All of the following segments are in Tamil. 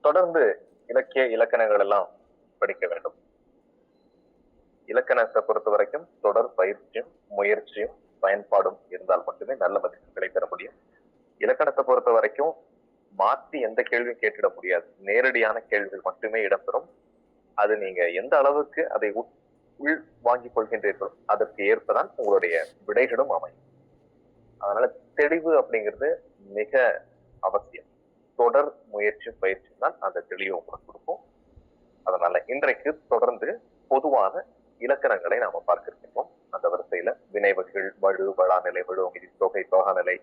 தொடர்ந்து இலக்கிய இலக்கணங்கள் எல்லாம் படிக்க வேண்டும். இலக்கணத்தை பொறுத்த வரைக்கும் தொடர் பயிற்சியும் முயற்சியும் பயன்பாடும் இருந்தால் மட்டுமே நல்ல மதிப்புகளை பெற முடியும். இலக்கணத்தை பொறுத்த வரைக்கும் மாற்றி எந்த கேள்வியும் கேட்டிட முடியாது. நேரடியான கேள்விகள் மட்டுமே இடம்பெறும். அது நீங்க எந்த அளவுக்கு அதை உள் வாங்கிக் கொள்கின்றீர்களோ அதற்கு ஏற்பதான் உங்களுடைய விடைகளும் அமையும். அதனால தெளிவு அப்படிங்கிறது மிக அவசியம். தொடர் முயற்சி பயிற்சி தான் அந்த தெளிவை உங்களுக்கு கொடுக்கும். அதனால இன்றைக்கு தொடர்ந்து பொதுவான இலக்கணங்களை நாம பார்க்க இருக்கின்றோம். அந்த வரிசையில வினை வகைகள், வலு, வளாநிலை, வலுவமிதி, தொகை, தொகாநிலை,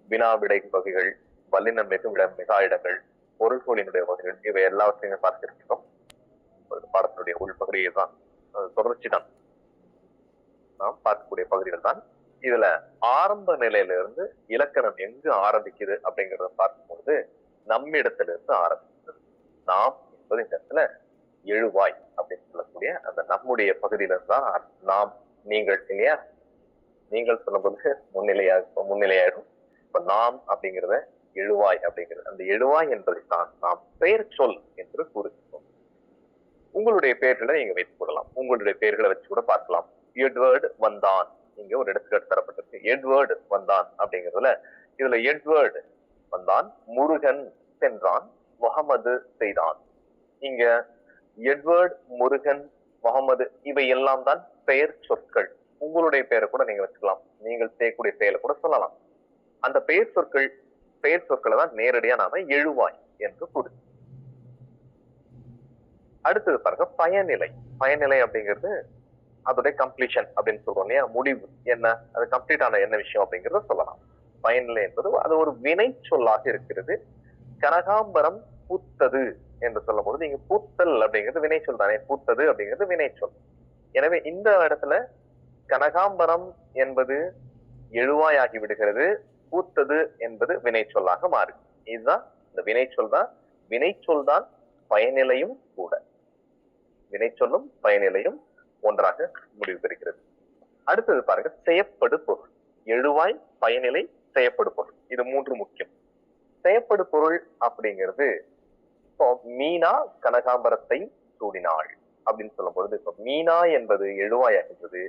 வினா விடை வகைகள், வல்லினம் மிகுமிடம், மிகா இடங்கள், பொருள்களினுடைய வகைகள், இவை எல்லாவற்றையுமே பார்க்க இருக்கின்றோம். பாடத்தினுடைய உள்பகுதியை தான் தொடர்ச்சி தான் நாம் பார்க்கக்கூடிய பகுதிகள் தான். இதுல ஆரம்ப நிலையில இருந்து இலக்கணம் எங்கு ஆரம்பிக்குது அப்படிங்கிறத பார்க்கும்போது நம்மிடத்திலிருந்து ஆரம்பிக்கிறது. நாம் என்பது இந்த இடத்துல எழுவாய் அப்படின்னு சொல்லக்கூடிய அந்த நம்முடைய பகுதியில இருந்தான் நாம், நீங்கள் இல்லையா? நீங்கள் சொல்லும்போது முன்னிலையாயிடும். இப்ப நாம் அப்படிங்கிறத எழுவாய் அப்படிங்கிறது, அந்த எழுவாய் என்பதைத்தான் நாம் பெயர் சொல் என்று கூறுகிறோம். உங்களுடைய பெயர்களை நீங்க வைத்துக் கொள்ளலாம். உங்களுடைய பெயர்களை வச்சு கூட பார்க்கலாம். எட்வர்டு வந்தான், இங்க ஒரு எடுத்துக்காட்டு தரப்பட்டிருக்கு. எட்வர்டு வந்தான் அப்படிங்கிறதுல இதுல எட்வர்டு வந்தான், முருகன் சென்றான், முகமது செய்தான். இங்க எட்வர்டு, முருகன், முகமது இவை எல்லாம் தான் பெயர் சொற்கள். உங்களுடைய பெயரை கூட நீங்க வச்சுக்கலாம். நீங்கள் செய்யக்கூடிய பெயரை கூட சொல்லலாம். அந்த பெயர் சொற்களை தான் நேரடியா நாம எழுவாய் என்று கூறுகிறோம். அடுத்தது பாருங்க பயனிலை. பயனிலை அப்படிங்கிறது அதோடைய கம்ப்ளீஷன் அப்படின்னு சொல்றோம் இல்லையா? முடிவு என்ன, அது கம்ப்ளீட் ஆன என்ன விஷயம் அப்படிங்கிறத சொல்லலாம். பயனிலை என்பது அது ஒரு வினை சொல்லாக இருக்கிறது. கனகாம்பரம் பூத்தது என்று சொல்லும் பொழுது இங்க பூத்தல் அப்படிங்கிறது வினை சொல் தானே, பூத்தது அப்படிங்கிறது வினை சொல். எனவே இந்த இடத்துல கனகாம்பரம் என்பது எழுவாயாகி விடுகிறது, பூத்தது என்பது வினை சொல்லாக மாறுது. இதுதான் இந்த வினை சொல் தான் பயனிலையும் கூட. வினை சொல்லும் பயனிலையும் ஒன்றாக முடிவு பெறுகிறது. அடுத்தது பாருங்க செயப்படு பொருள். எழுவாய், பயனிலை, செயப்படு பொருள், இது மூன்று முக்கியம். செயப்படு பொருள் அப்படிங்கிறது இப்போ மீனா கனகாம்பரத்தை சூடினாள் அப்படின்னு சொல்லும் பொழுது இப்போ மீனா என்பது எழுவாயாகிறது,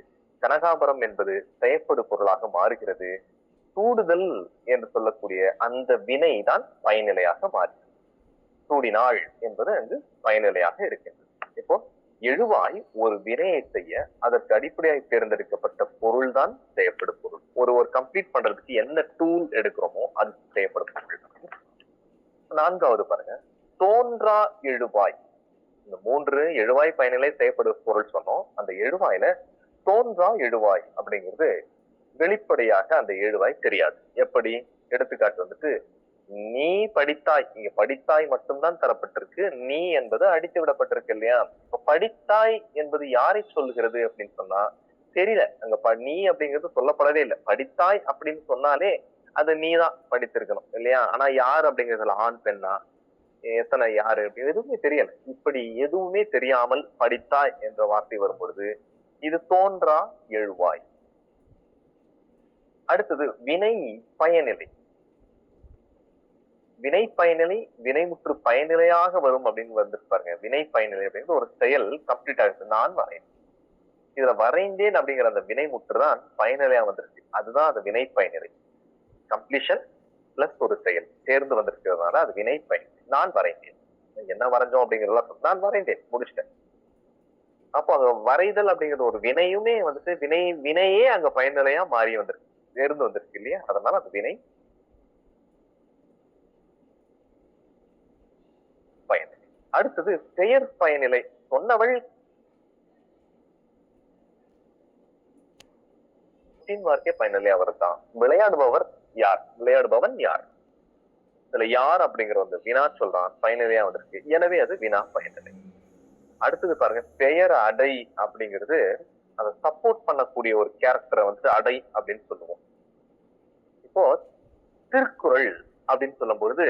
கனகாம்பரம் என்பது செயப்படு பொருளாக மாறுகிறது. சூடுதல் என்று சொல்லக்கூடிய அந்த வினை தான் பயனிலையாக மாறுகிறது. சூடினாள் என்பது அங்கு பயனிலையாக இருக்கின்றது. இப்போ எழுவாய் ஒரு வினையை செய்ய அதற்கு அடிப்படையாக தேர்ந்தெடுக்கப்பட்ட பொருள் தான் செய்யப்படும் பொருள். ஒரு கம்ப்ளீட் பண்றதுக்கு என்ன டூல் எடுக்கிறோமோ அது செய்யப்படும் பொருள். நான்காவது பாருங்க தோன்றா எழுவாய். இந்த மூன்று எழுவாய், பயனிலை, செய்யப்படும் பொருள் சொன்னோம். அந்த எழுவாயில தோன்றா எழுவாய் அப்படிங்கிறது வெளிப்படையாக அந்த எழுவாய் தெரியாது. எப்படி? எடுத்துக்காட்டு வந்துட்டு நீ படித்தாய், இங்க படித்தாய் மட்டும்தான் தரப்பட்டிருக்கு, நீ என்பது அடித்து விடப்பட்டிருக்கு இல்லையா? இப்ப படித்தாய் என்பது யாரை சொல்லுகிறது அப்படின்னு சொன்னா தெரியல. அங்க நீ அப்படிங்கிறது சொல்லப்படவே இல்லை. படித்தாய் அப்படின்னு சொன்னாலே அது நீதான் படித்திருக்கணும் இல்லையா? ஆனா யார் அப்படிங்கிறதுல ஆண் பெண்ணா, எத்தனை, யாரு அப்படின்னு எதுவுமே தெரியல. இப்படி எதுவுமே தெரியாமல் படித்தாய் என்ற வார்த்தை வரும் பொழுது இது தோன்றா எழுவாய். அடுத்தது வினை பயனிலை. வினை பயனிலை வினைமுற்று பயனிலையாக வரும் அப்படின்னு வந்துட்டு பாருங்க. வினை பயனிலை அப்படிங்கிறது ஒரு செயல் கம்ப்ளீட் ஆகுது. நான் வரைந்தேன், இதுல வரைந்தேன் அப்படிங்கிற அந்த வினைமுற்று தான் பயனிலையா வந்திருக்கு. அதுதான் அந்த வினை பயனிலை. கம்ப்ளீஷன் பிளஸ் ஒரு செயல் சேர்ந்து வந்திருக்கிறதுனால அது வினை பயனிலை. நான் வரைந்தேன், என்ன வரைஞ்சோம் அப்படிங்கிறதெல்லாம் நான் வரைந்தேன், முடிச்சிட்டேன். அப்போ அங்க வரைதல் அப்படிங்கிறது ஒரு வினையுமே வந்துட்டு வினையே அங்க பயனிலையா மாறி வந்திருக்கு, சேர்ந்து வந்திருக்கு இல்லையா? அதனால அது வினை பயனிலை. அடுத்தது பெயர் பயனிலை. சொன்னவள் வார்த்தை பயனிலையா வருதான். விளையாடுபவர் யார், விளையாடுபவன் யார், இதுல யார் அப்படிங்கிற வந்து வினா சொல்றான் பயனிலையா வந்திருக்கு. எனவே அது வினா பயனிலை. அடுத்தது பாருங்க பெயர் அடை அப்படிங்கிறது அதை சப்போர்ட் பண்ணக்கூடிய ஒரு கேரக்டரை வந்து அடை அப்படின்னு சொல்லுவோம். இப்போ திருக்குறள் அப்படின்னு சொல்லும் பொழுது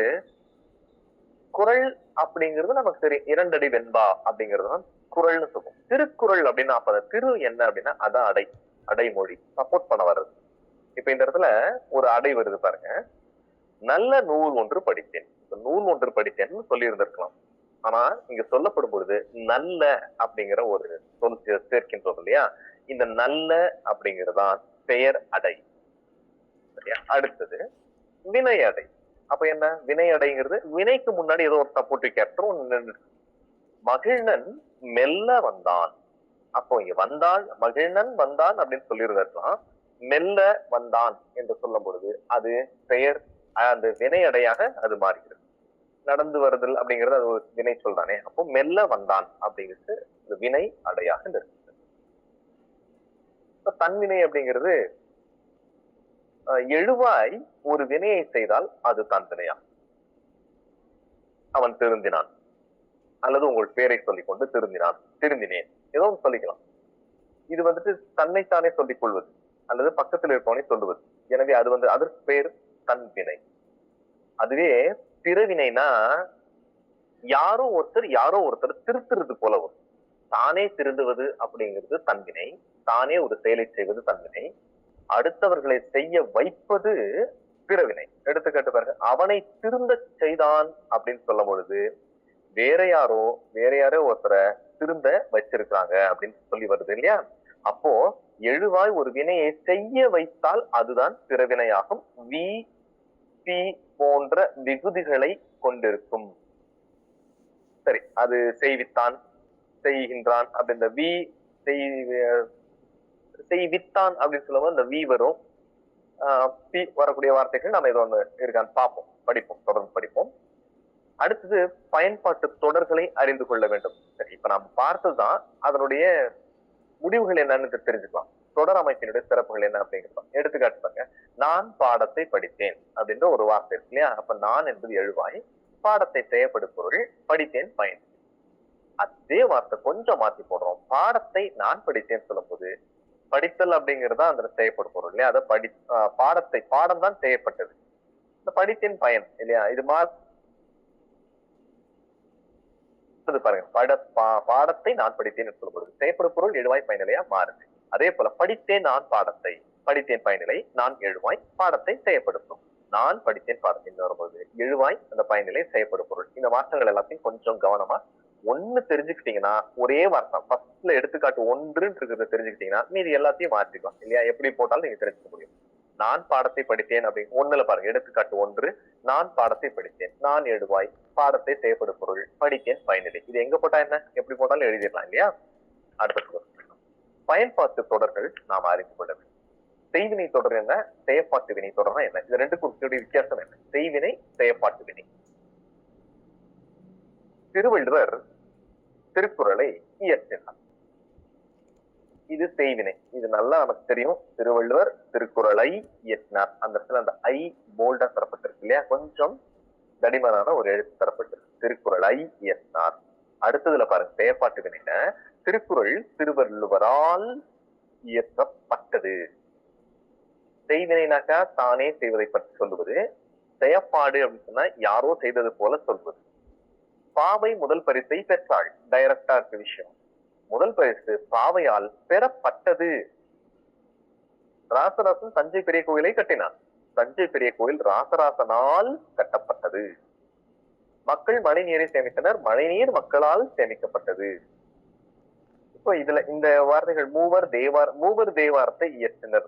குறள் அப்படிங்கிறது நமக்கு தெரியும், இரண்டடி வெண்பா அப்படிங்கிறது தான் குறள்னு சொல்லுவோம். திருக்குறள் அப்படின்னா அப்ப திரு என்ன அப்படின்னா அதான் அடை, அடைமொழி சப்போர்ட் பண்ண வர்றது. இப்ப இந்த இடத்துல ஒரு அடை வருது பாருங்க. நல்ல நூல் ஒன்று படித்தேன். நூல் ஒன்று படித்தேன்னு சொல்லி இருந்திருக்கலாம். ஆனா இங்க சொல்லப்படும் பொழுது நல்ல அப்படிங்கிற ஒரு சொல் சேர்க்கின்றோம் இல்லையா? இந்த நல்ல அப்படிங்கிறதான் பெயர் அடை. சரியா? அடுத்தது வினை அடை. அப்ப என்ன வினை அடைங்கிறது? வினைக்கு முன்னாடி ஏதோ ஒரு சப்போர்ட்டிவ் கேரக்டர் ஒண்ணு. மகிழ்நன் மெல்ல வந்தான். அப்போ இங்க வந்தான், மகிழ்நன் வந்தான் அப்படின்னு சொல்லியிருக்கலாம். மெல்ல வந்தான் என்று சொல்லும் பொழுது அது பெயர் அந்த வினை அடையாக அது மாறுகிறது. நடந்து வருதல் அப்படிங்கிறது அது ஒரு வினை சொல்றானே. அப்போ மெல்ல வந்தான் அப்படிங்கிறது வினை அடையாக இருக்கு. தன்வினை அப்படிங்கிறது எழுவாய் ஒரு வினையை செய்தால் அது தான் வினையா. அவன் திருந்தினான், அல்லது உங்கள் பேரை சொல்லிக் கொண்டு திருந்தினான், திருந்தினேன், ஏதோ சொல்லிக்கலாம். இது வந்துட்டு தன்னைத்தானே சொல்லிக் கொள்வது அல்லது பக்கத்தில் இருப்பவனை சொல்லுவது. எனவே அது அதற்கு பேர் தன்வினை. அதுவே பிறவினைனா யாரோ ஒருத்தர் திருத்துறது போல வரும். தானே திருந்துவது அப்படிங்கிறது தன்வினை. தானே ஒரு செயலை செய்வது தன்வினை. அடுத்தவர்களை செய்ய வைப்பது பிறவினை. எடுத்துக்காட்டு பாருங்க, அவனை திருந்த செய்தான் அப்படின்னு சொல்லும் பொழுது வேற யாரோ ஒருத்தரை திருந்த வச்சிருக்காங்க அப்படின்னு சொல்லி வருது இல்லையா? அப்போ எழுவாய் ஒரு வினையை செய்ய வைத்தால் அதுதான் பிறவினையாகும். வி பி போன்ற விகுதிகளை கொண்டிருக்கும். சரி, அது செய்வித்தான், செய்கின்றான் அப்படின்ற வி செய்வித்தான் அப்படின்னு சொல்லும்போது அந்த வி வரும். பி வரக்கூடிய வார்த்தைகள் நம்ம ஏதோ ஒண்ணு இருக்கான்னு பார்ப்போம், படிப்போம், தொடர்ந்து படிப்போம். அடுத்தது பயன்பாட்டு தொடர்களை அறிந்து கொள்ள வேண்டும். சரி, இப்ப நம்ம பார்த்ததுதான் அதனுடைய முடிவுகள் என்னன்னு தெரிஞ்சுக்கலாம். தொடர் அமைப்பினுடைய சிறப்புகள் என்ன அப்படிங்கிறது எடுத்துக்காட்டு பாருங்க. நான் பாடத்தை படித்தேன் அப்படின்ற ஒரு வார்த்தை இருக்கு இல்லையா? அப்ப நான் என்பது எழுவாய், பாடத்தை செய்யப்படும் பொருள், படித்தேன் பயன். அதே வார்த்தை கொஞ்சம் மாத்தி போடுறோம். பாடத்தை நான் படித்தேன் சொல்லும் போது படித்தல் அப்படிங்கிறதா அந்த செய்யப்படும் பொருள் இல்லையா? அதை பாடம் தான் செய்யப்பட்டது. இந்த படித்தேன் பயன் இல்லையா? இது பாருங்க, பாடத்தை நான் படித்தேன் சொல்லும் பொழுது செய்யப்படும் பொருள் எழுவாய் பயனிலையா மாறுது. அதே போல படித்தேன் நான் பாடத்தை, படித்தேன் பயனிலை, நான் எழுவாய், பாடத்தை செய்யப்படுத்தும். நான் படித்தேன் பாடத்தின் வரும்போது எழுவாய் அந்த பயனிலை செய்யப்படும் பொருள். இந்த மாற்றங்கள் எல்லாத்தையும் கொஞ்சம் கவனமா ஒண்ணு தெரிஞ்சுக்கிட்டீங்கன்னா, ஒரே வார்த்தை ஃபர்ஸ்ட்ல எடுத்துக்காட்டு ஒன்றுன்னு இருக்கிறத தெரிஞ்சுக்கிட்டீங்கன்னா மீதி எல்லாத்தையும் மாற்றிக்கலாம் இல்லையா? எப்படி போட்டாலும் நீங்க தெரிஞ்சுக்க முடியும். நான் பாடத்தை படித்தேன் அப்படின்னு ஒண்ணுல பாருங்க, எடுத்துக்காட்டு ஒன்று, நான் பாடத்தை படித்தேன், நான் எழுவாய், பாடத்தை செய்யப்படும் பொருள், படித்தேன் பயனிலை. இது எங்க போட்டா என்ன, எப்படி போட்டாலும் எழுதிடலாம் இல்லையா? அடுத்த பயன்பாட்டு தொடர்கள் நாம் அறிந்து கொள்ள வேண்டும். செய்வினை தொடர் என்ன, செயற்பாட்டு வினை தொடர்னா என்ன? இது ரெண்டுக்கும் வித்தியாசம் என்ன? செய்வினை, செயற்பாட்டு வினை. திருவள்ளுவர் திருக்குறளை இயற்றினார். இது செய்வினை. இது நல்லா நமக்கு தெரியும். திருவள்ளுவர் திருக்குறளை இயற்றினார். அந்த இடத்துல அந்த ஐ போல்டா தரப்பட்டிருக்கு இல்லையா? கொஞ்சம் தடிமனான ஒரு எழுத்து தரப்பட்டிருக்கு. திருக்குறளை இயற்றினார். அடுத்ததுல பாருங்க, செயற்பாட்டு வினையில திருக்குறள் திருவள்ளுவரால் இயற்றப்பட்டது. செய்வினைனாக்கா தானே செய்வதை பற்றி சொல்லுவது. செயற்பாடு அப்படின்னு சொன்னா யாரோ செய்தது போல சொல்வது. பாவை முதல் பரிசை பெற்றாள். டைரக்டா இருக்க விஷயம். முதல் பரிசு பாவையால் பெறப்பட்டது. ராசராசன் தஞ்சை பெரிய கோயிலை கட்டினான். தஞ்சை பெரிய கோயில் ராசராசனால் கட்டப்பட்டது. மக்கள் மழை நீரை சேமித்தனர். மழைநீர் மக்களால் சேமிக்கப்பட்டது. இப்போ இதுல இந்த வார்த்தைகள் மூவர் தேவாரத்தை இயற்றினர்.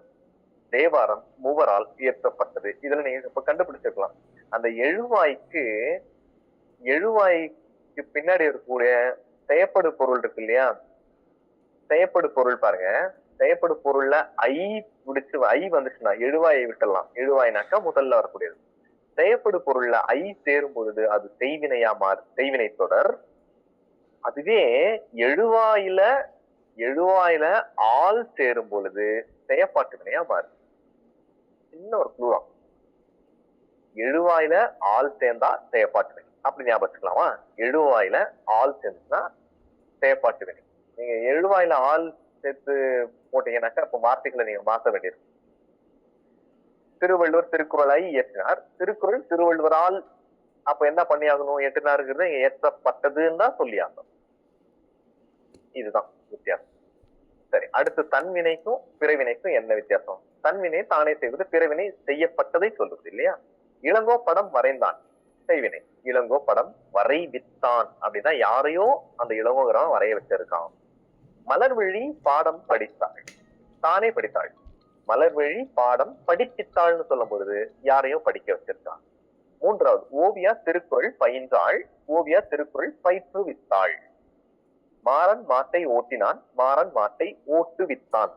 தேவாரம் மூவரால் இயற்றப்பட்டது. இதுல நீங்க இப்ப கண்டுபிடிச்சிருக்கலாம். அந்த எழுவாய்க்கு பின்னாடி இருக்கக்கூடிய செயற்படு பொருள் இருக்கு இல்லையா? செயற்படு பொருள் பாருங்க. செயற்படு பொருள்ல ஐ வந்துச்சுன்னா எழுவாயை விட்டுடலாம். எழுவாய்னாக்கா முதல்ல வரக்கூடியது. செயற்படு பொருள்ல ஐ சேரும் பொழுது அது செய்வினையா செய்வினை தொடர். அதுவே எழுவாயில ஆள் சேரும் பொழுது செயற்பாட்டு வினையா மாறு. சின்ன ஒரு குழுவா, எழுவாயில ஆள் சேர்ந்தா செயற்பாட்டு வினை அப்படி ஞாபகம் வச்சுக்கலாமா? எழுவாயில ஆள் சேர்ந்துச்சுன்னா செயற்பாட்டு வினை. நீங்க எழுவாயில ஆள் சேர்த்து போட்டீங்கன்னாக்கா அப்ப வார்த்தைகளை நீங்க மாற்ற வேண்டியிருக்கும். திருவள்ளுவர் திருக்குறளை இயற்றினார். திருக்குறள் திருவள்ளுவரால் அப்ப என்ன பண்ணியாகணும்? இயற்றினாருங்கிறது இயற்றப்பட்டதுன்னு தான் சொல்லி ஆகணும். இதுதான் வித்தியாசம். சரி, அடுத்து தன்வினைக்கும் பிறவினைக்கும் என்ன வித்தியாசம்? தன்வினை தானே செய்வது, பிறவினை செய்யப்பட்டதை சொல்லுது இல்லையா? இளங்கோ படம் வரைந்தான் செய்வினை. இளங்கோ படம் வரைவித்தான் அப்படின்னா யாரையோ அந்த இளங்கோங்கிறவன் வரைய வச்சிருக்கான். மலர்விழி பாடம் படித்தாள், தானே படித்தாள். மலர்விழி பாடம் படிப்பித்தாள்னு சொல்லும் பொழுது யாரையும் படிக்க வச்சிருக்கான். மூன்றாவது, ஓவியா திருக்குறள் பயின்றாள், ஓவியா திருக்குறள் பயிற்றுவித்தாள். மாறன் மாட்டை ஓட்டினான், மாறன் மாட்டை ஓட்டுவித்தான்.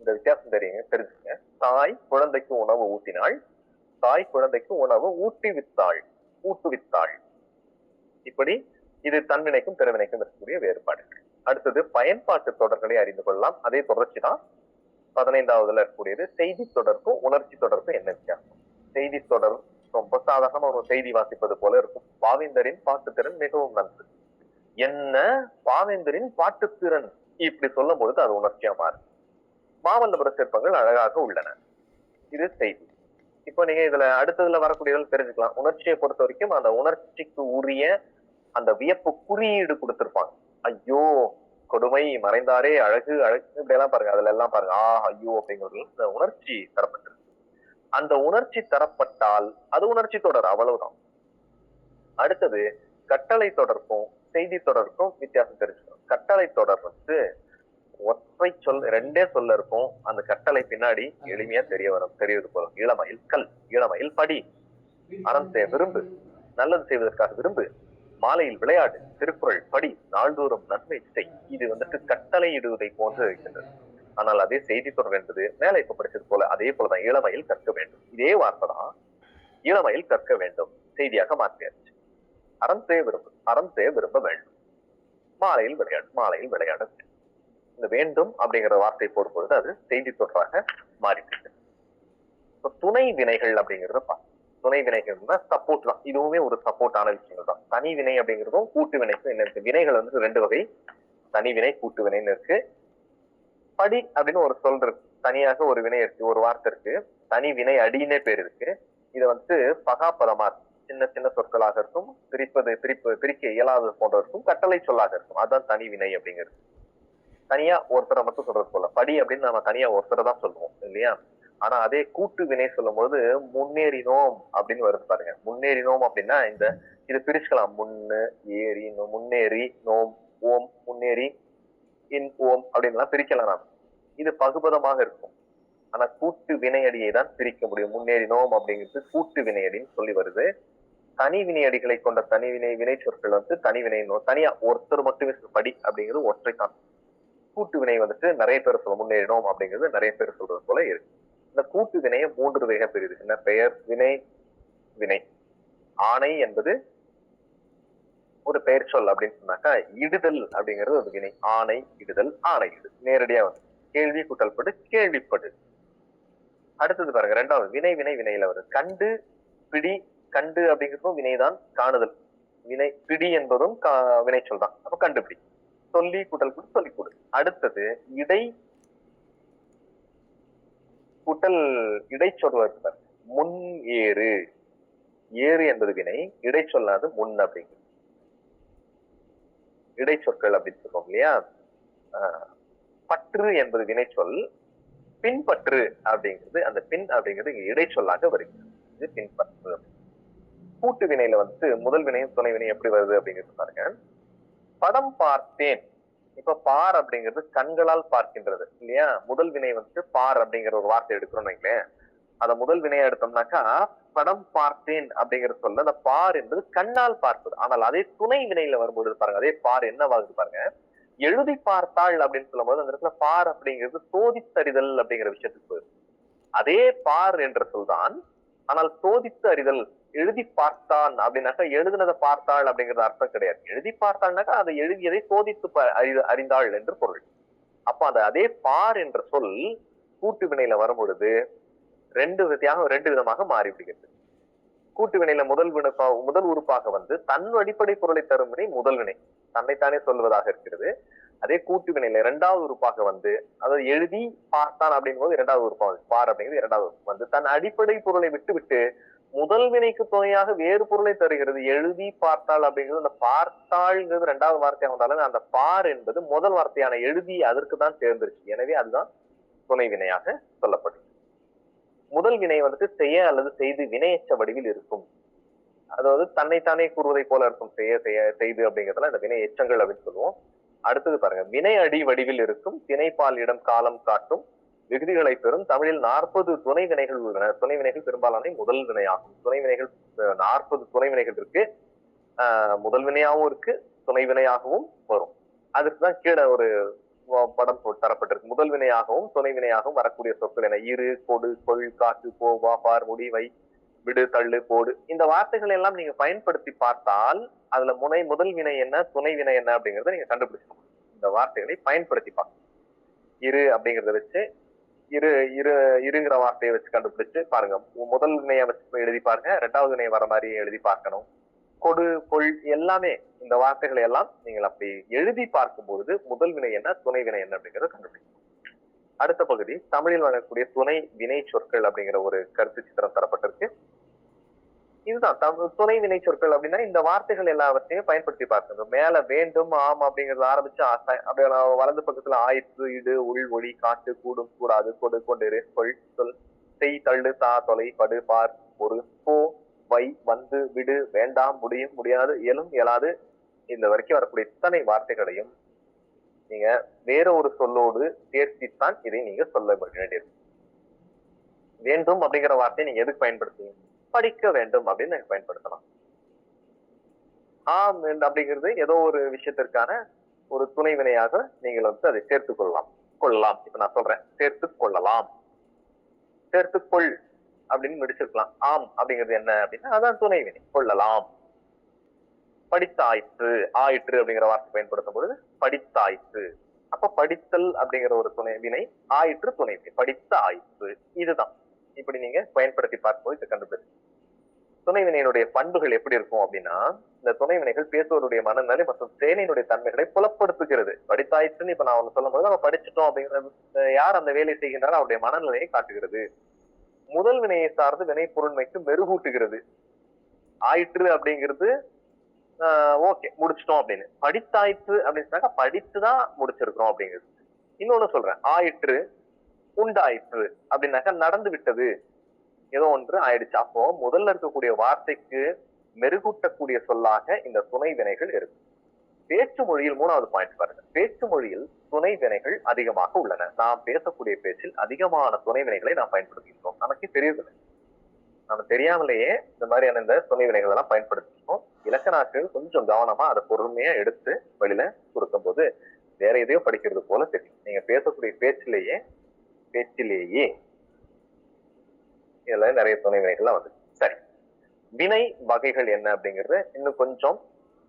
இந்த வித்தியாசம் தெரிஞ்சுங்க. தாய் குழந்தைக்கு உணவு ஊட்டினாள், தாய் குழந்தைக்கு உணவு ஊட்டுவித்தாள், ஊட்டுவித்தாள். இப்படி இது தன்வினைக்கும் பிறவினைக்கும் இருக்கக்கூடிய வேறுபாடுகள். அடுத்தது பயன்பாட்டு தொடர்களை அறிந்து கொள்ளலாம். அதே தொடர்ச்சி தான் 15வதுல இருக்கக்கூடியது. செய்தி தொடர்பும் உணர்ச்சி தொடர்பும் என்ன வித்தியாசம்? செய்தி தொடர் ரொம்ப சாதாரணமா ஒரு செய்தி வாசிப்பது போல இருக்கும். பாவேந்தரின் பாட்டுத்திறன் மிகவும் நன்று. என்ன பாவேந்தரின் பாட்டுத்திறன் இப்படி சொல்லும் பொழுது அது உணர்ச்சியா மாறும். மாமல்லபுர சிற்பங்கள் அழகாக உள்ளன, இது செய்தி. இப்போ நீங்க இதுல அடுத்ததுல வரக்கூடியதில் தெரிஞ்சுக்கலாம். உணர்ச்சியை பொறுத்த வரைக்கும் அந்த உணர்ச்சிக்கு உரிய அந்த வியப்பு குறியீடு கொடுத்திருப்பாங்க. ஐயோ கொடுமை, மறைந்தாரே அழகு, அழகு, இப்படி எல்லாம் பாருங்க. அதுல எல்லாம் பாருங்க ஐயோ அப்படிங்கிறது இந்த உணர்ச்சி தரப்பட்டிருக்கு. அந்த உணர்ச்சி தரப்பட்டால் அது உணர்ச்சி தொடர், அவ்வளவுதான். அடுத்தது கட்டளை தொடர்பும் செய்தி தொடர்பும் வித்தியாசம் தெரிஞ்சுக்கணும். கட்டளை தொடர் ஒற்றை சொல், ரெண்டே சொல்ல இருக்கும். அந்த கட்டளை பின்னாடி எளிமையா தெரிவது போல. இளமையில் கல், இளமையில் படி, அறம் செய்ய விரும்பு, நல்லது செய்வதற்காக விரும்பு, மாலையில் விளையாடு, திருக்குறள் படி, நாள்தோறும் நன்மை செய். இது கட்டளை இடுவதை போன்று இருக்கின்றது. ஆனால் அதே செய்தி தொடர் என்பது மேலே இப்ப படிச்சது போல அதே போலதான் இளமையில் கற்க வேண்டும். இதே வார்த்தை தான் இளமையில் கற்க வேண்டும் செய்தியாக மாற்றியாச்சு. அறம் செய்ய விரும்பு, அறம் செய்ய விரும்ப வேண்டும், மாலையில் விளையாடு, மாலையில் விளையாட வேண்டும். இந்த வேண்டும் அப்படிங்கிற வார்த்தை போடும் பொழுது அது செய்தி தொடராக மாறிட்டு. துணை வினைகள் அப்படிங்கிறத துணை வினைகள்னா சப்போர்ட் தான். இதுவுமே ஒரு சப்போர்ட்டான விஷயங்கள் தான். தனி வினை அப்படிங்கிறதும் கூட்டு வினைக்கும் என்ன இருக்கு? வினைகள் ரெண்டு வகை, தனி வினை கூட்டு வினைன்னு இருக்கு. படி அப்படின்னு ஒரு சொல் இருக்கு, தனியாக ஒரு வினை இருக்கு, ஒரு வார்த்தை இருக்கு. தனி வினை அடினே பேர் இருக்கு. இது பகாப்பதமா இருக்கும். சின்ன சின்ன சொற்களாக இருக்கும், பிரிக்க இயலாதது போன்ற இருக்கும், கட்டளை சொல்லாக இருக்கும். அதுதான் தனி வினை அப்படிங்கிறது. தனியா ஒருத்தரை மட்டும் சொல்றது போல படி அப்படின்னு நம்ம தனியா ஒருத்தரை தான் சொல்லுவோம் இல்லையா? ஆனா அதே கூட்டு வினை சொல்லும் போது முன்னேறினோம் அப்படின்னு வருது பாருங்க. முன்னேறினோம் அப்படின்னா இது பிரிச்சுக்கலாம். முன்னேறி நோம், ஓம், முன்னேறி, இன், ஓம் அப்படின்னு பிரிக்கலாம் நாம். இது பகுபதமாக இருக்கும். ஆனா கூட்டு வினையடியை தான் பிரிக்க முடியும். முன்னேறினோம் அப்படிங்கிறது கூட்டு வினையடின்னு சொல்லி வருது. தனி வினையடிகளை கொண்ட தனி வினை சொற்கள் தனி வினை, தனியா ஒருத்தர் மட்டுமே படி அப்படிங்கிறது ஒற்றைத்தான். கூட்டு வினை நிறைய பேர் சொல்ல முன்னேறினோம் அப்படிங்கிறது நிறைய பேர் சொல்றது போல இருக்கு. இந்த கூட்டு வினையை 3 வகை பிரியுது. என்ன? பெயர் வினை, வினை. ஆணை என்பது ஒரு பெயர் சொல் அப்படின்னு சொன்னாக்கா, இடுதல் அப்படிங்கிறது ஒரு வினை. ஆணை இடுதல், ஆணை இடு, நேரடியா கேள்வி கூட்டல்படு, கேள்விப்படு. அடுத்தது பாருங்க, 2வது வினை, வினையில வருது. கண்டு, பிடி. கண்டு அப்படிங்கிறதும் வினைதான், காணுதல். வினை, பிடி என்பதும் வினை சொல் தான். அப்ப கண்டுபிடி. சொல்லி கூட்டல் கொடு, சொல்லிக் கொடு. அடுத்தது இடை கூட்டல் இடை சொல்வது. முன் ஏறு, ஏறு என்பது வினை, இடை சொல்லாது முன் அப்படிங்கிறது இடை சொற்கள் அப்படின்னு சொல்றோம் இல்லையா? பற்று என்பது வினை சொல், பின்பற்று அப்படிங்கிறது, அந்த பின் அப்படிங்கிறது இங்க இடை சொல்லாக வருகிறது. இது பின்பற்று. கூட்டு வினையில முதல் வினையும் துணை வினையும் எப்படி வருது அப்படிங்கிறது பாருங்க. படம் பார்த்தேன். இப்ப பார் அப்படிங்கிறது கண்களால் பார்க்கின்றது இல்லையா? முதல் வினை பார் அப்படிங்கிற ஒரு வார்த்தை எடுக்கிறோம் வைங்களேன். அத முதல் வினையை எடுத்தோம்னாக்கா படம் பார்த்தேன் அப்படிங்கிற சொல்ல அந்த பார் என்பது கண்ணால் பார்ப்பது. ஆனால் அதே துணை வினையில வரும்போது பாருங்க, அதே பார் என்னவாகுது பாருங்க, எழுதி பார்த்தாள் அப்படின்னு சொல்லும் போது அந்த இடத்துல பார் அப்படிங்கிறது சோதித்தறிதல் அப்படிங்கிற விஷயத்துக்கு போயிடும். அதே பார் என்ற சொல்தான், ஆனால் சோதித்து அறிதல். எழுதி பார்த்தான் அப்படின்னாக்கா எழுதுனதை பார்த்தாள் அப்படிங்கிறது அர்த்தம் கிடையாது. எழுதி பார்த்தாள்னாக்கா அதை எழுதியதை சோதித்து அறிந்தாள் என்று பொருள். அப்ப அதே பார் என்ற சொல் கூட்டு வினையில வரும் பொழுது ரெண்டு விதமாக மாறிவிடுகிறது. கூட்டு வினையில முதல் உறுப்பாக தன் அடிப்படை பொருளை தரும் வினை முதல் வினை, தன்னைத்தானே சொல்வதாக இருக்கிறது. அதே கூட்டு வினையில 2வது உறுப்பாக அதாவது எழுதி பார்த்தான் அப்படிங்கும் போது 2வது உறுப்பாக பார் அப்படிங்கிறது 2வது தன் அடிப்படை பொருளை விட்டு முதல் வினைக்கு துணையாக வேறு பொருளை தருகிறது. எழுதி பார்த்தாள் அப்படிங்கிறது அந்த பார்த்தாள்ங்கிறது 2வது வார்த்தையாக வந்தாலும் அந்த பார் என்பது முதல் வார்த்தையான எழுதி அதற்கு தான் சேர்ந்துருச்சு. எனவே அதுதான் துணை வினையாக சொல்லப்படுது. முதல் வினை செய்ய அல்லது செய்து வினையற்ற வடிவில் இருக்கும். அதாவது தன்னைத்தானே கூறுவதை போல இருக்கும் செய்ய செய்ய செய்து அப்படிங்கிறதுல இந்த வினை எச்சங்கள் அப்படின்னு சொல்லுவோம். அடுத்தது பாருங்க, வினை அடி வடிவில் இருக்கும் திணைப்பால் இடம் காலம் காட்டும் விகுதிகளை பெறும் தமிழில் 40 துணை வினைகள் உள்ளன. துணை வினைகள் பெரும்பாலான முதல் வினையாகும். துணை வினைகள் 40 துணை வினைகள் இருக்கு. முதல் வினையாகவும் இருக்கு, துணை வினையாகவும் வரும். அதுக்குதான் கீழே ஒரு படம் தரப்பட்டிருக்கு. முதல் வினையாகவும் துணை வினையாகவும் வரக்கூடிய சொற்கள் என இரு, கொடு, கொள், காட்டு, போ, வா, பார், முடி, வை, விடு, தள்ளு, போடு. இந்த வார்த்தைகள் எல்லாம் நீங்க பயன்படுத்தி பார்த்தால் அதுல முதல் வினை என்ன, துணை வினை என்ன அப்படிங்கறத நீங்க கண்டுபிடிச்சணும். இந்த வார்த்தைகளை பயன்படுத்தி பார்க்கணும். இரு அப்படிங்கறத வச்சு இருங்கிற வார்த்தையை வச்சு கண்டுபிடிச்சு பாருங்க. முதல் வினையை வச்சு எழுதி பாருங்க, ரெண்டாவது வினை வர மாதிரி எழுதி பார்க்கணும். கொடு, கொள் எல்லாமே இந்த வார்த்தைகளை எல்லாம் நீங்கள் அப்படி எழுதி பார்க்கும் பொழுது முதல் வினை என்ன, துணை வினை என்ன அப்படிங்கறத கண்டுபிடிக்கணும். அடுத்த பகுதி தமிழில் வழங்கக்கூடிய துணை வினை சொற்கள் அப்படிங்கிற ஒரு கருத்து சித்திரம் தரப்பட்டிருக்கு. இதுதான் துணை வினை சொற்கள் அப்படின்னா இந்த வார்த்தைகள் எல்லாவற்றையும் பயன்படுத்தி பார்க்கணும். மேல வேண்டும், ஆம் அப்படிங்கறத ஆரம்பிச்சு அப்படியே வலது பக்கத்துல ஆயிற்று, இடு, உள், ஒளி, காட்டு, கூடும், கூடாது, கொடு, கொண்டிரு, கொள், சொல், செய், தள்ளு, தா, தொலை, படு, பார், ஒரு, போ, வை, வந்து, விடு, வேண்டாம், முடியும், முடியாது, இயலும், இயலாது இந்த வரைக்கும் வரக்கூடிய இத்தனை வார்த்தைகளையும் நீங்க வேற ஒரு சொல்லோடு சேர்த்தித்தான் இதை நீங்க சொல்ல வேண்டியிருக்கும். வேண்டும் அப்படிங்கிற வார்த்தையை நீங்க எதுக்கு பயன்படுத்துவீங்க? படிக்க வேண்டும் அப்படின்னு பயன்படுத்தலாம். ஆம் அப்படிங்கிறது ஏதோ ஒரு விஷயத்திற்கான ஒரு துணை வினையாக நீங்கள் அதை சேர்த்துக் கொள்ளலாம். இப்ப நான் சொல்றேன், சேர்த்துக் கொள்ளலாம், சேர்த்துக்கொள் அப்படின்னு முடிச்சிருக்கலாம். ஆம் அப்படிங்கிறது என்ன அப்படின்னா அதான் துணை வினை, கொள்ளலாம். படித்தாயிற்று, ஆயிற்று அப்படிங்கிற வார்த்தை பயன்படுத்தும் பொழுது படித்தாயிற்று. அப்ப படித்தல் அப்படிங்கிற ஒரு துணை வினை, ஆயிற்று துணை வினை, படித்த ஆயிற்று. இதுதான் இப்படி நீங்க பயன்படுத்தி பார்க்கும்போது இதை கண்டுபிடிச்சு. துணை வினையினுடைய பண்புகள் எப்படி இருக்கும் அப்படின்னா, இந்த துணை வினைகள் பேசுவருடைய மனநிலை மற்றும் செயலினுடைய தன்மைகளை புலப்படுத்துகிறது. படித்தாயிற்றுன்னு இப்ப நான் ஒண்ணு சொல்லும் போது நம்ம படிச்சுட்டோம் அப்படிங்கிற யார் அந்த வேலை செய்கின்றாரோ அவருடைய மனநிலையை காட்டுகிறது. முதல் வினையை சார்ந்து வினை பொருண்மைக்கு மெருகூட்டுகிறது. ஆயிற்று அப்படிங்கிறது ஓகே முடிச்சிட்டோம் அப்படின்னு. படித்தாயிற்று அப்படின்னு சொன்னாக்கா படிச்சுதான் முடிச்சிருக்கிறோம் அப்படிங்கிறது. இன்னொன்னு சொல்றேன், ஆயிற்று உண்டாயிற்று அப்படின்னாக்கா நடந்து விட்டது, ஏதோ ஒன்று ஆயிடுச்சு. அப்போ முதல்ல இருக்கக்கூடிய வார்த்தைக்கு மெருகூட்டக்கூடிய சொல்லாக இந்த துணை வினைகள் இருக்கு. பேச்சு மொழியில் மூணாவது பாயிண்ட் பாருங்க, பேச்சு மொழியில் துணை வினைகள் அதிகமாக உள்ளன. நாம் பேசக்கூடிய பேச்சில் அதிகமான துணை வினைகளை நாம் பயன்படுத்துகின்றோம். நமக்கு தெரியவில்லை, நம்ம தெரியாமலேயே இந்த மாதிரியான இந்த துணை வினைகள் எல்லாம் பயன்படுத்திருக்கோம். இலக்கணாசிரியர் கொஞ்சம் கவனமா அதை பொறுமையா எடுத்து வெளியில கொடுக்கும் போது வேற எதையோ படிக்கிறது போல தெரியும். நீங்க பேசக்கூடிய பேச்சிலேயே இதுல நிறைய துணை வினைகள்லாம் வந்து. சரி, வினை வகைகள் என்ன அப்படிங்கறத இன்னும் கொஞ்சம்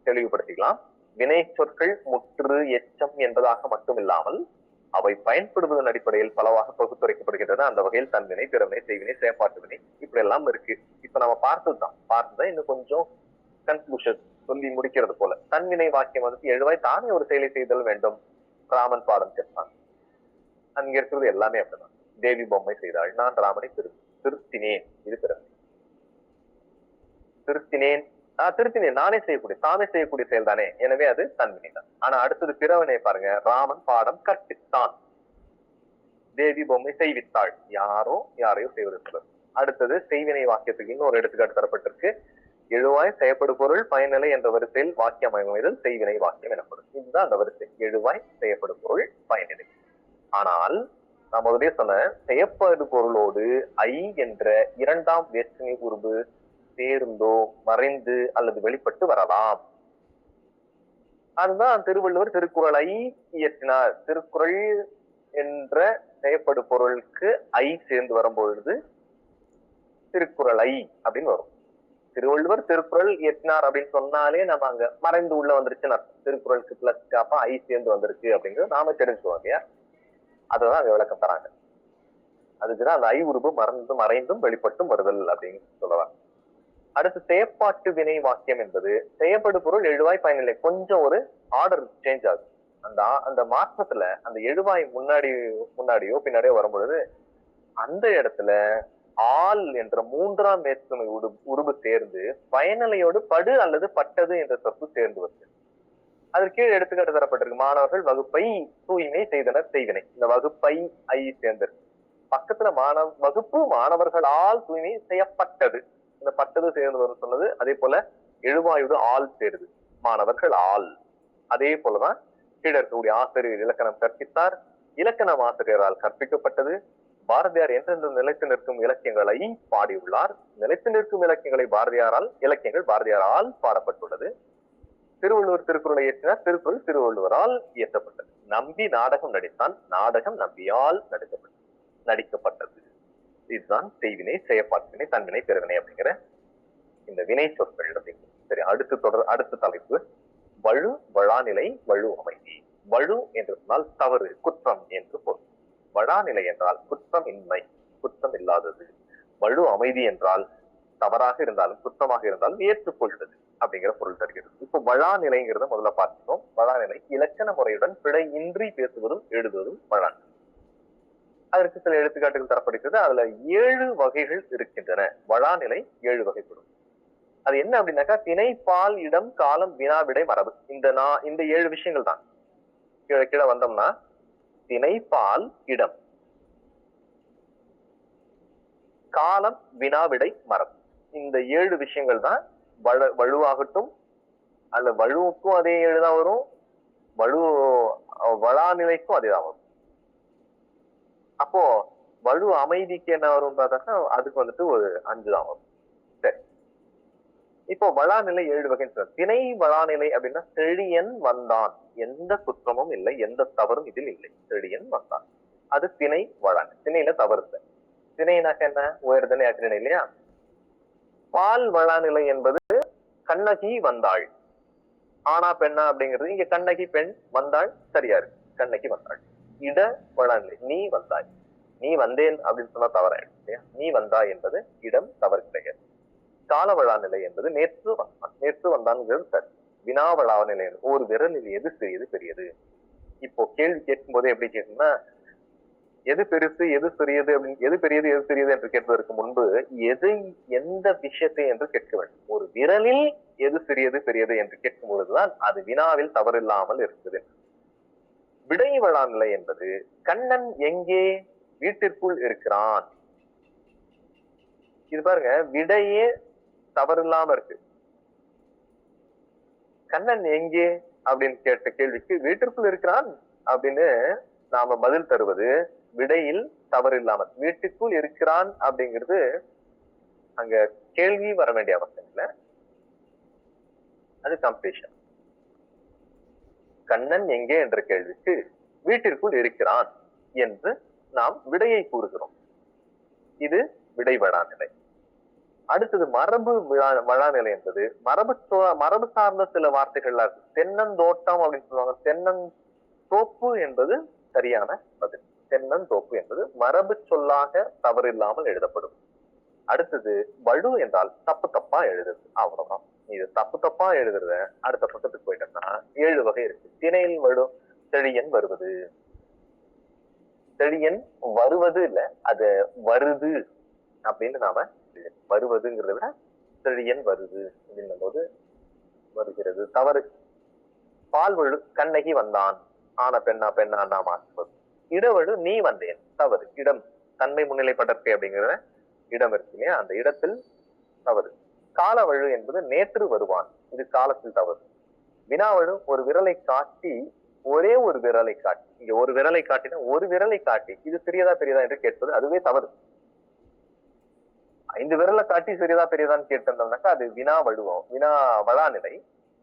தெளிவுபடுத்திக்கலாம். வினை சொற்கள் முற்று, எச்சம் என்பதாக மட்டும் இல்லாமல் அவை பயன்படுவதன் அடிப்படையில் பலவாக பகுத்துரைக்கப்படுகின்றன. அந்த வகையில் தன்வினை, பிறவினை, செய்வினை, செயற்பாட்டு வினை இப்படி எல்லாம் இருக்கு. இப்ப நம்ம பார்த்ததுதான் இன்னும் கொஞ்சம் கன்க்ளூஷன் சொல்லி முடிக்கிறது போல. தன்வினை வாக்கியம் வந்து எழுவாய் தானே ஒரு செயலை செய்தல் வேண்டும். ராமன் பாடம் கேட்பான், அங்க இருக்கிறது எல்லாமே அப்படிதான். தேவி பொம்மை செய்தாள், நான் ராமனை திருத்தினேன், இது பிறவினை. திருத்தினேன் நானே செய்யக்கூடிய, தானே செய்யக்கூடிய செயல் தானே, எனவே அது தன்வினை தான். ஆனா அடுத்தது பிறவினை பாருங்க, ராமன் பாடம் கற்பித்தான், தேவி பொம்மை செய்வித்தாள், யாரையோ செய்வது. அடுத்தது செய்வினை வாக்கியத்துக்கு இன்னொரு எடுத்துக்காட்டு தரப்பட்டிருக்கு. எழுவாய் செயற்படு பொருள் பயனிலை என்ற வரிசையில் வாக்கியம் அமைதல் செய்வினை வாக்கியம் எனப்படும். இதுதான் அந்த வரிசை, எழுவாய் செயற்படு பொருள் பயனிலை. ஆனால் நான் முதலே சொன்ன செயற்படு பொருளோடு ஐ என்ற இரண்டாம் வேற்றுமை உருபு சேர்ந்தோ மறைந்து அல்லது வெளிப்பட்டு வரலாம். அதுதான் திருவள்ளுவர் திருக்குறளை இயற்றினார். திருக்குறள் என்ற செயற்படு பொருளுக்கு ஐ சேர்ந்து வரும்பொழுது திருக்குறளை அப்படின்னு வரும். திருவள்ளுவர் திருக்குறள் இயற்றினார் அப்படின்னு சொன்னாலே நம்ம அங்க மறைந்து உள்ள வந்துருச்சுன்னு அர்த்தம். திருக்குறளுக்கு பிளஸ் காப்பா ஐ சேர்ந்து வந்திருக்கு அப்படிங்கிறது நாம தெரிஞ்சுக்குவோம் இல்லையா? அதுதான் அங்க விளக்கம் தராங்க. அதுக்குதான் அந்த ஐ உருபு மறைந்தும் வெளிப்பட்டும் வருதல் அப்படின்னு சொல்லலாம். அடுத்து செயற்பாட்டு வினை வாக்கியம் என்பது செயற்படு பொருள் எழுவாய் பயனில்லை, கொஞ்சம் ஒரு ஆர்டர் சேஞ்ச் ஆகுது. அந்த மாற்றத்துல அந்த எழுவாய் முன்னாடியோ பின்னாடியோ வரும்பொழுது அந்த இடத்துல ஆள் என்ற மூன்றாம் வேற்றுமை உருபு சேர்ந்து பயனிலையோடு படு அல்லது பட்டது என்ற சொற்று சேர்ந்து வருது. அதற்கு கீழே எடுத்துக்காட்டு தரப்பட்டிருக்கு. மாணவர்கள் வகுப்பை தூய்மை செய்தனர், செய்வினை. இந்த வகுப்பை ஐ சேர்ந்திருக்கு. பக்கத்துல வகுப்பு மாணவர்களால் தூய்மை செய்யப்பட்டது. இந்த பட்டது சேர்ந்து வரும் சொன்னது. அதே போல எழுவாயோடு ஆள் சேருது, மாணவர்கள் ஆள். அதே போலதான் கீழே இருக்கக்கூடிய ஆசிரியர் இலக்கணம் கற்பித்தார், இலக்கணம் ஆசிரியரால் கற்பிக்கப்பட்டது. பாரதியார் எந்தெந்த நிலைத்து நிற்கும் இலக்கியங்களை பாடியுள்ளார், நிலைத்து நிற்கும் இலக்கியங்களை இலக்கியங்கள் பாரதியாரால் பாடப்பட்டுள்ளது. திருவள்ளுவர் திருக்குறளை இயற்றினார், திருக்குறள் திருவள்ளுவரால் இயற்றப்பட்டது. நம்பி நாடகம் நடித்தான், நாடகம் நம்பியால் நடிக்கப்பட்டது. இதுதான் செய்வினை, செயற்பாட்டினை, தன்வினை, பெருவினை அப்படிங்கிற இந்த வினை சொற்கள் அப்படிங்கிறது. சரி, அடுத்த தலைப்பு வழு, வழாநிலை, வழு அமைதி. வழு என்று சொன்னால் தவறு, குற்றம் என்று பொருள். வழாநிலை என்றால் குற்றம் இன்மை, குற்றம் இல்லாதது. வழு அமைதி என்றால் தவறாக இருந்தாலும் குற்றமாக இருந்தாலும் ஏற்றுக்கொள்வது அப்படிங்கிற பொருள் தருகிறது. இப்போ வழாநிலைங்கிறத முதல்ல பார்த்துக்கோம். வழாநிலை இலக்கண முறையுடன் பிழை இன்றி பேசுவதும் எழுதுவதும் வழாநிலை. அதற்கு சில எடுத்துக்காட்டுகள் தரப்படுகிறது. அதுல 7 வகைகள் இருக்கின்றன. வழாநிலை 7 வகைப்படும். அது என்ன அப்படின்னாக்கா, திணை, பால், இடம், காலம், வினா, விடை, மரபு. இந்த 7 விஷயங்கள் தான். கீழே வந்தோம்னா திணை, பால், இடம், காலம், வினா, விடை, மரபு. இந்த 7 விஷயங்கள் தான் வலுவாகட்டும், அல்ல வலுவுக்கும் அதே 7 தான் வரும், வளாநிலைக்கும் அதேதான் வரும். அப்போ வலு அமைதிக்கு என்ன வரும் பார்த்தாக்கா, அதுக்கு வந்துட்டு ஒரு 5 தான் வரும். சரி, இப்போ வளாநிலை 7 வகைன்னு சொல்ற. திணை வளாநிலை அப்படின்னா செழியன் வந்தான், எந்த குற்றமும் இல்லை, எந்த தவறும் இதில் இல்லை, செழியன் வந்தான், அது திணை வளாநிலை. திணையில தவறு இல்லை. திணைனாக்க என்ன, உயர்தனை அக்ரிணை இல்லையா. பால் வளாநிலை என்பது கண்ணகி வந்தாள், ஆனா பெண்ணா அப்படிங்கிறது இங்க கண்ணகி பெண், வந்தாள் சரியா இருக்கு, கண்ணகி வந்தாள். இட வளாநிலை நீ வந்தாய், நீ வந்தேன் அப்படின்னு சொன்னா தவறாயிடும் இல்லையா. நீ வந்தாய் என்பது இடம், தவறு கிடையாது. கால வளாநிலை என்பது நேற்று வந்தான், நேற்று வந்தான்ங்கிறது சரி. வினா வளாநிலை ஒரு விரலில் எது சிறியது பெரியது. இப்போ கேள்வி கேட்கும் போதே எப்படி கேட்கணும்னா, எது பெருசு எது சிறியது அப்படின்னு, எது பெரியது எது சிறியது என்று கேட்பதற்கு முன்பு எந்த விஷயத்தை என்று கேட்க வேண்டும். ஒரு விரலில் எது சிறியது பெரியது என்று கேட்கும் பொழுதுதான் அது வினாவில் தவறில்லாமல் இருக்குது. விடை வளாநிலை என்பது கண்ணன் எங்கே, வீட்டிற்குள் இருக்கிறான். இது பாருங்க, விடையே தவறில்லாம இருக்கு. கண்ணன் எங்கே அப்படின்னு கேட்ட கேள்விக்கு வீட்டிற்குள் இருக்கிறான் அப்படின்னு நாம பதில் தருவது விடையில் தவறு இல்லாமல். வீட்டுக்குள் இருக்கிறான் அப்படிங்கிறது அங்க கேள்வி வர வேண்டிய அவசியம் இல்லை, அது கம்ப்ளீஷன். கண்ணன் எங்கே என்ற கேள்விக்கு வீட்டிற்குள் இருக்கிறான் என்று நாம் விடையை கூறுகிறோம். இது விடை வளாநிலை. அடுத்தது மரபு வளாநிலை என்பது மரபு சார்ந்த சில வார்த்தைகள்ல இருக்கு. தென்னந்தோட்டம் அப்படின்னு சொல்லுவாங்க, தென்னந்தோப்பு என்பது சரியான பதில். தென்னந்தோப்பு என்பது மரபு சொல்லாக தவறில்லாமல் எழுதப்படும். அடுத்தது வலு என்றால் தப்பு தப்பா எழுதுறது, அவ்வளவுதான். இது தப்பு தப்பா எழுதுறத அடுத்த பக்கத்துக்கு போயிட்டோம்னா 7 வகை இருக்கு. திணையில் வலு செழியன் வருவது, செழியன் வருவது இல்ல, அது வருது அப்படின்னு நாம வருவதுங்கிறத விட செழியன் வருது அப்படின்னும் போது வருகிறது, தவறு. பால்வழு கண்ணகி வந்தான், ஆன பெண்ணா பெண்ணா மாற்றுவது. இடவழு நீ வந்தேன், தவறு. இடம் தன்மை முன்னிலைப்பட்டற்கை அப்படிங்கிற இடம் இருக்கு இல்லையா, அந்த இடத்தில் தவறு. காலவழு என்பது நேற்று வருவான், இது காலத்தில் தவறு. வினாவழு ஒரு விரலை காட்டி, ஒரே ஒரு விரலை காட்டி, இங்க ஒரு விரலை காட்டினா ஒரு விரலை காட்டி இது சிறியதா பெரியதா என்று கேட்பது அதுவே தவறு. 5 விரலை காட்டி சிறியதா பெரியதான்னு கேட்டிருந்தோம்னாக்கா அது வினா வழுவோம், வினா வளாநிலை.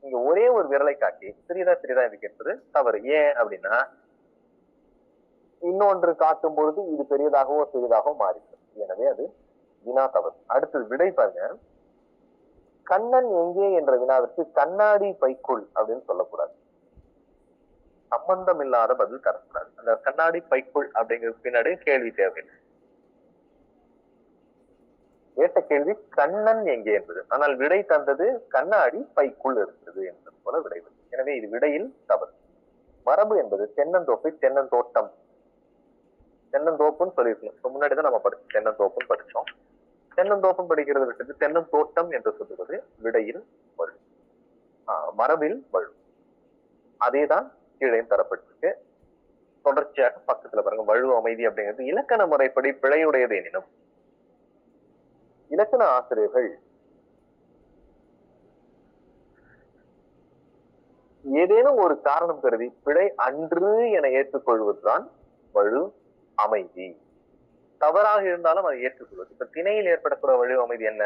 இங்க ஒரே ஒரு விரலை காட்டி சிறியதா பெரியதா என்று கேட்பது தவறு. ஏன் அப்படின்னா இன்னொன்று காட்டும் பொழுது இது பெரியதாகவோ சிறியதாகவோ மாறிடும், எனவே அது வினா தவறு. அடுத்தது விடை பாருங்க, கண்ணன் எங்கே என்ற வினாவிற்கு கண்ணாடி பைக்குள் அப்படின்னு சொல்லக்கூடாது, சம்பந்தம் இல்லாத பதில் தரக்கூடாது. அந்த கண்ணாடி பைக்குள் அப்படிங்கிறது பின்னாடி கேள்வி தேவையில்லை. கேட்ட கேள்வி கண்ணன் எங்கே என்பது, ஆனால் விடை தந்தது கண்ணாடி பைக்குள் இருக்கிறது என்பது போல விடை. எனவே இது விடையில் தவறு. மரபு என்பது தென்னந்தோப்பை தென்னந்தோட்டம், தென்னந்தோப்புன்னு சொல்லியிருக்கணும். இப்ப முன்னாடிதான் நம்ம படிச்சோம், தென்னந்தோப்புன்னு படிச்சோம். தென்னந்தோப்பும் படிக்கிறது விட்டது தென்னந்தோட்டம் என்று சொல்லுவது விடையில் வழு, மரபில் வழு. அதேதான் கீழே தரப்பட்டிருக்கு. தொடர்ச்சியாக பக்கத்துல பாருங்க, வழு அமைதி அப்படிங்கிறது இலக்கண முறைப்படி பிழையுடையது எனினும் இலக்கண ஆசிரியர்கள் ஏதேனும் ஒரு காரணம் கருதி பிழை அன்று என ஏற்றுக்கொள்வதுதான் வழு அமைதி. தவறாக இருந்தாலும் அதை ஏற்றுக்கொள்வது. இப்ப திணையில் ஏற்படக்கூடிய வழு அமைதி என்ன?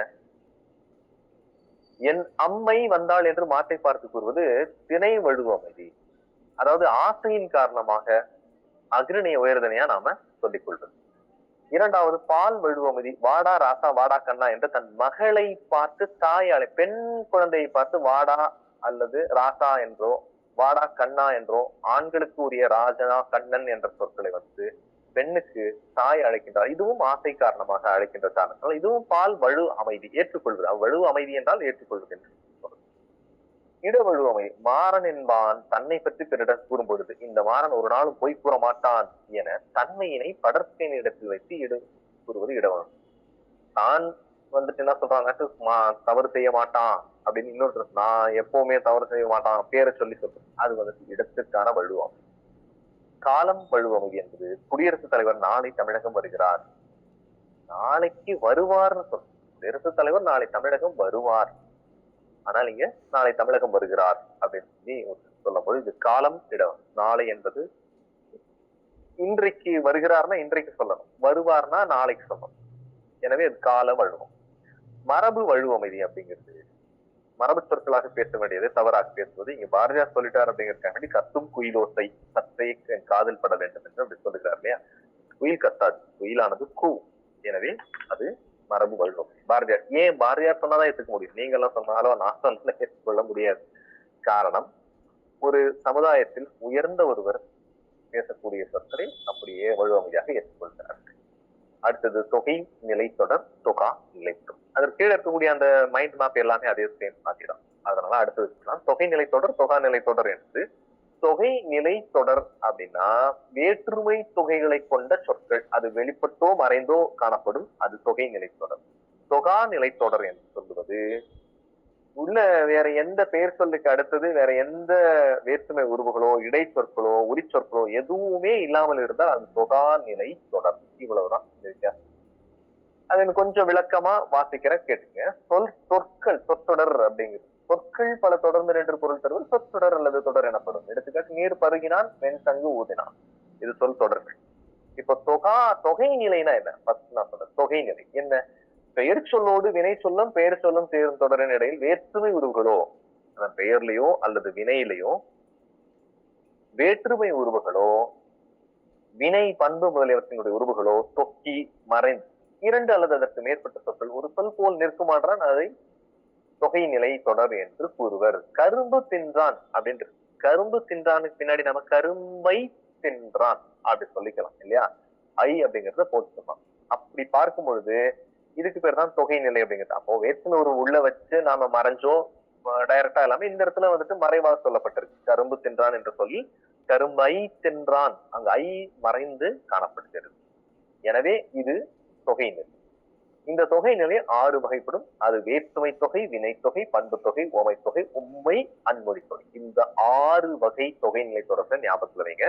என் அம்மை வந்தாள் என்று மாட்டை பார்த்து கூறுவது திணை வழு அமைதி. அதாவது ஆசையின் காரணமாக அக்னிய உயர்தனையா நாம சொல்லிக் கொள்வது. இரண்டாவது பால் வழுவமதி. வாடா ராசா வாடா கண்ணா என்று தன் மகளை பார்த்து தாயாளை பெண் குழந்தையை பார்த்து வாடா அல்லது ராசா என்றோ வாடா கண்ணா என்றோ ஆண்களுக்கு உரிய ராஜனா கண்ணன் என்ற சொற்களை பெண்ணுக்கு தாய் அழைக்கின்றார். இதுவும் ஆசை காரணமாக அழைக்கின்ற காரணத்தால் இதுவும் பால் வழு அமைதி ஏற்றுக்கொள்வது. வழு அமைதி என்றால் ஏற்றுக்கொள்வது என்று இடவழு அமைதி. மாறன் என்பான் தன்னை பற்றி பிறரிடம் கூறும் பொழுது இந்த மாறன் ஒரு நாளும் பொய் கூற மாட்டான் என தன்மையினை படர்க்கையின் இடத்தில் வைத்து கூறுவது இடவழு. தான் என்ன சொல்றாங்க, தவறு செய்ய மாட்டான் அப்படின்னு இன்னொருத்தர் நான் எப்பவுமே தவறு செய்ய மாட்டான் பேரை சொல்லி சொல்றது. அது இடத்திற்கான வழுவம். காலம் வழுவமைதி என்பது குடியரசுத் தலைவர் நாளை தமிழகம் வருகிறார். நாளைக்கு வருவார்னு சொல்ற. குடியரசுத் தலைவர் நாளை தமிழகம் வருவார், ஆனால் இங்க நாளை தமிழகம் வருகிறார் அப்படின்னு சொல்லி சொல்லும் போது இது காலம் இடம். நாளை என்பது இன்றைக்கு வருகிறார்னா இன்றைக்கு சொல்லணும், வருவார்னா நாளைக்கு சொல்லணும். எனவே அது கால வழுவம். மரபு வழுவமைதி அப்படிங்கிறது மரபு சொற்களாக பேச வேண்டியது தவறாக பேசுவது. இங்க பாரதியார் சொல்லிட்டார் அப்படிங்கிறதுக்காண்டி கத்தும் குயிலோசை சத்தை காதல் பட வேண்டும் என்று அப்படி சொல்லுகிறார் இல்லையா. குயில் கத்தாது, குயிலானது கூ. எனவே அது மரபு வழுவம். பாரதியார் ஏன் பாரதியார் சொன்னாதான் ஏற்றுக்க முடியும், நீங்க எல்லாம் சொன்னாலும் நான் சொன்ன ஏற்றுக்கொள்ள முடியாது. காரணம், ஒரு சமுதாயத்தில் உயர்ந்த ஒருவர் பேசக்கூடிய சொற்களை அப்படியே வழுவமைதியாக ஏற்றுக்கொள்கிறார். அடுத்தது தொகை நிலை தொடர், தொகா நிலை தொடர். அதற்கு கீழே இருக்கக்கூடிய அந்த மைண்ட் மேப் எல்லாமே அதே சேம் மாத்திதான். அதனால அடுத்து வச்சுக்கலாம். தொகை நிலை தொடர், தொகா நிலை தொடர் என்று. தொகை நிலை தொடர் அப்படின்னா வேற்றுமை தொகைகளை கொண்ட சொற்கள், அது வெளிப்பட்டோ மறைந்தோ காணப்படும், அது தொகை நிலை தொடர். தொகா நிலை தொடர் என்று சொல்லுவது உள்ள வேற எந்த பெயர் சொல்லுக்கு அடுத்தது வேற எந்த வேற்றுமை உருவுகளோ இடை சொற்களோ உரி சொற்களோ எதுவுமே இல்லாமல் இருந்தால் அது தொகா நிலை தொடர். இவ்வளவுதான் வித்தியாசம். அது கொஞ்சம் விளக்கமா வாசிக்கிற கேட்டுங்க. சொற்கள் சொற்றொடர் அப்படிங்கிறது சொற்கள் பல தொடர்ந்து நின்று பொருள் தருவது சொற்றொடர் அல்லது தொடர் எனப்படும். எடுத்துக்காட்டு நீர் பருகினான் வெண் தங்கு ஊதினான், இது சொல் தொடர்கள். இப்ப தொகை நிலைனா என்ன? நான் சொல்றேன் தொகை நிலை என்ன? பெயர் சொல்லோடு வினை சொல்லும் பெயர் சொல்லும் சேரும் தொடரின் இடையில் வேற்றுமை உருவுகளோ, பெயர்லயோ அல்லது வினையிலையோ வேற்றுமை உருவுகளோ வினை பண்பு முதலியவற்றினுடைய உருவுகளோ தொக்கி மறைந்து இரண்டு அல்லது அதற்கு மேற்பட்ட சொற்கள் ஒரு சொல் போல் நிற்குமாற்றான் அதை தொகை நிலை தொடர் என்று கூறுவர். கரும்பு தின்றான் அப்படின்ட்டு, கரும்பு தின்றானுக்கு பின்னாடி நம்ம கரும்பை தின்றான் அப்படி சொல்லிக்கலாம் இல்லையா. ஐ அப்படிங்கறத போட்டுக்கலாம். அப்படி பார்க்கும் பொழுது இதுக்கு பேர் தான் தொகை நிலை அப்படிங்கிறது. அப்போ வேற்றுமை ஒரு உள்ள வச்சு நாம மறைஞ்சோ டைரக்டா இல்லாம இந்த இடத்துல மறைவாக சொல்லப்பட்டிருக்கு. கரும்பு தின்றான் என்று சொல்லி கரும்பை தின்றான், அங்க ஐ மறைந்து காணப்படுகிறது. எனவே இது தொகை நிலை. இந்த தொகை நிலை 6 வகைப்படும். அது வேற்றுமை தொகை, வினை தொகை, பண்பு தொகை, ஓமை தொகை, உண்மை, அன்மொழி தொகை. இந்த 6 வகை தொகை நிலை தொடர்பை ஞாபகத்துல வைங்க.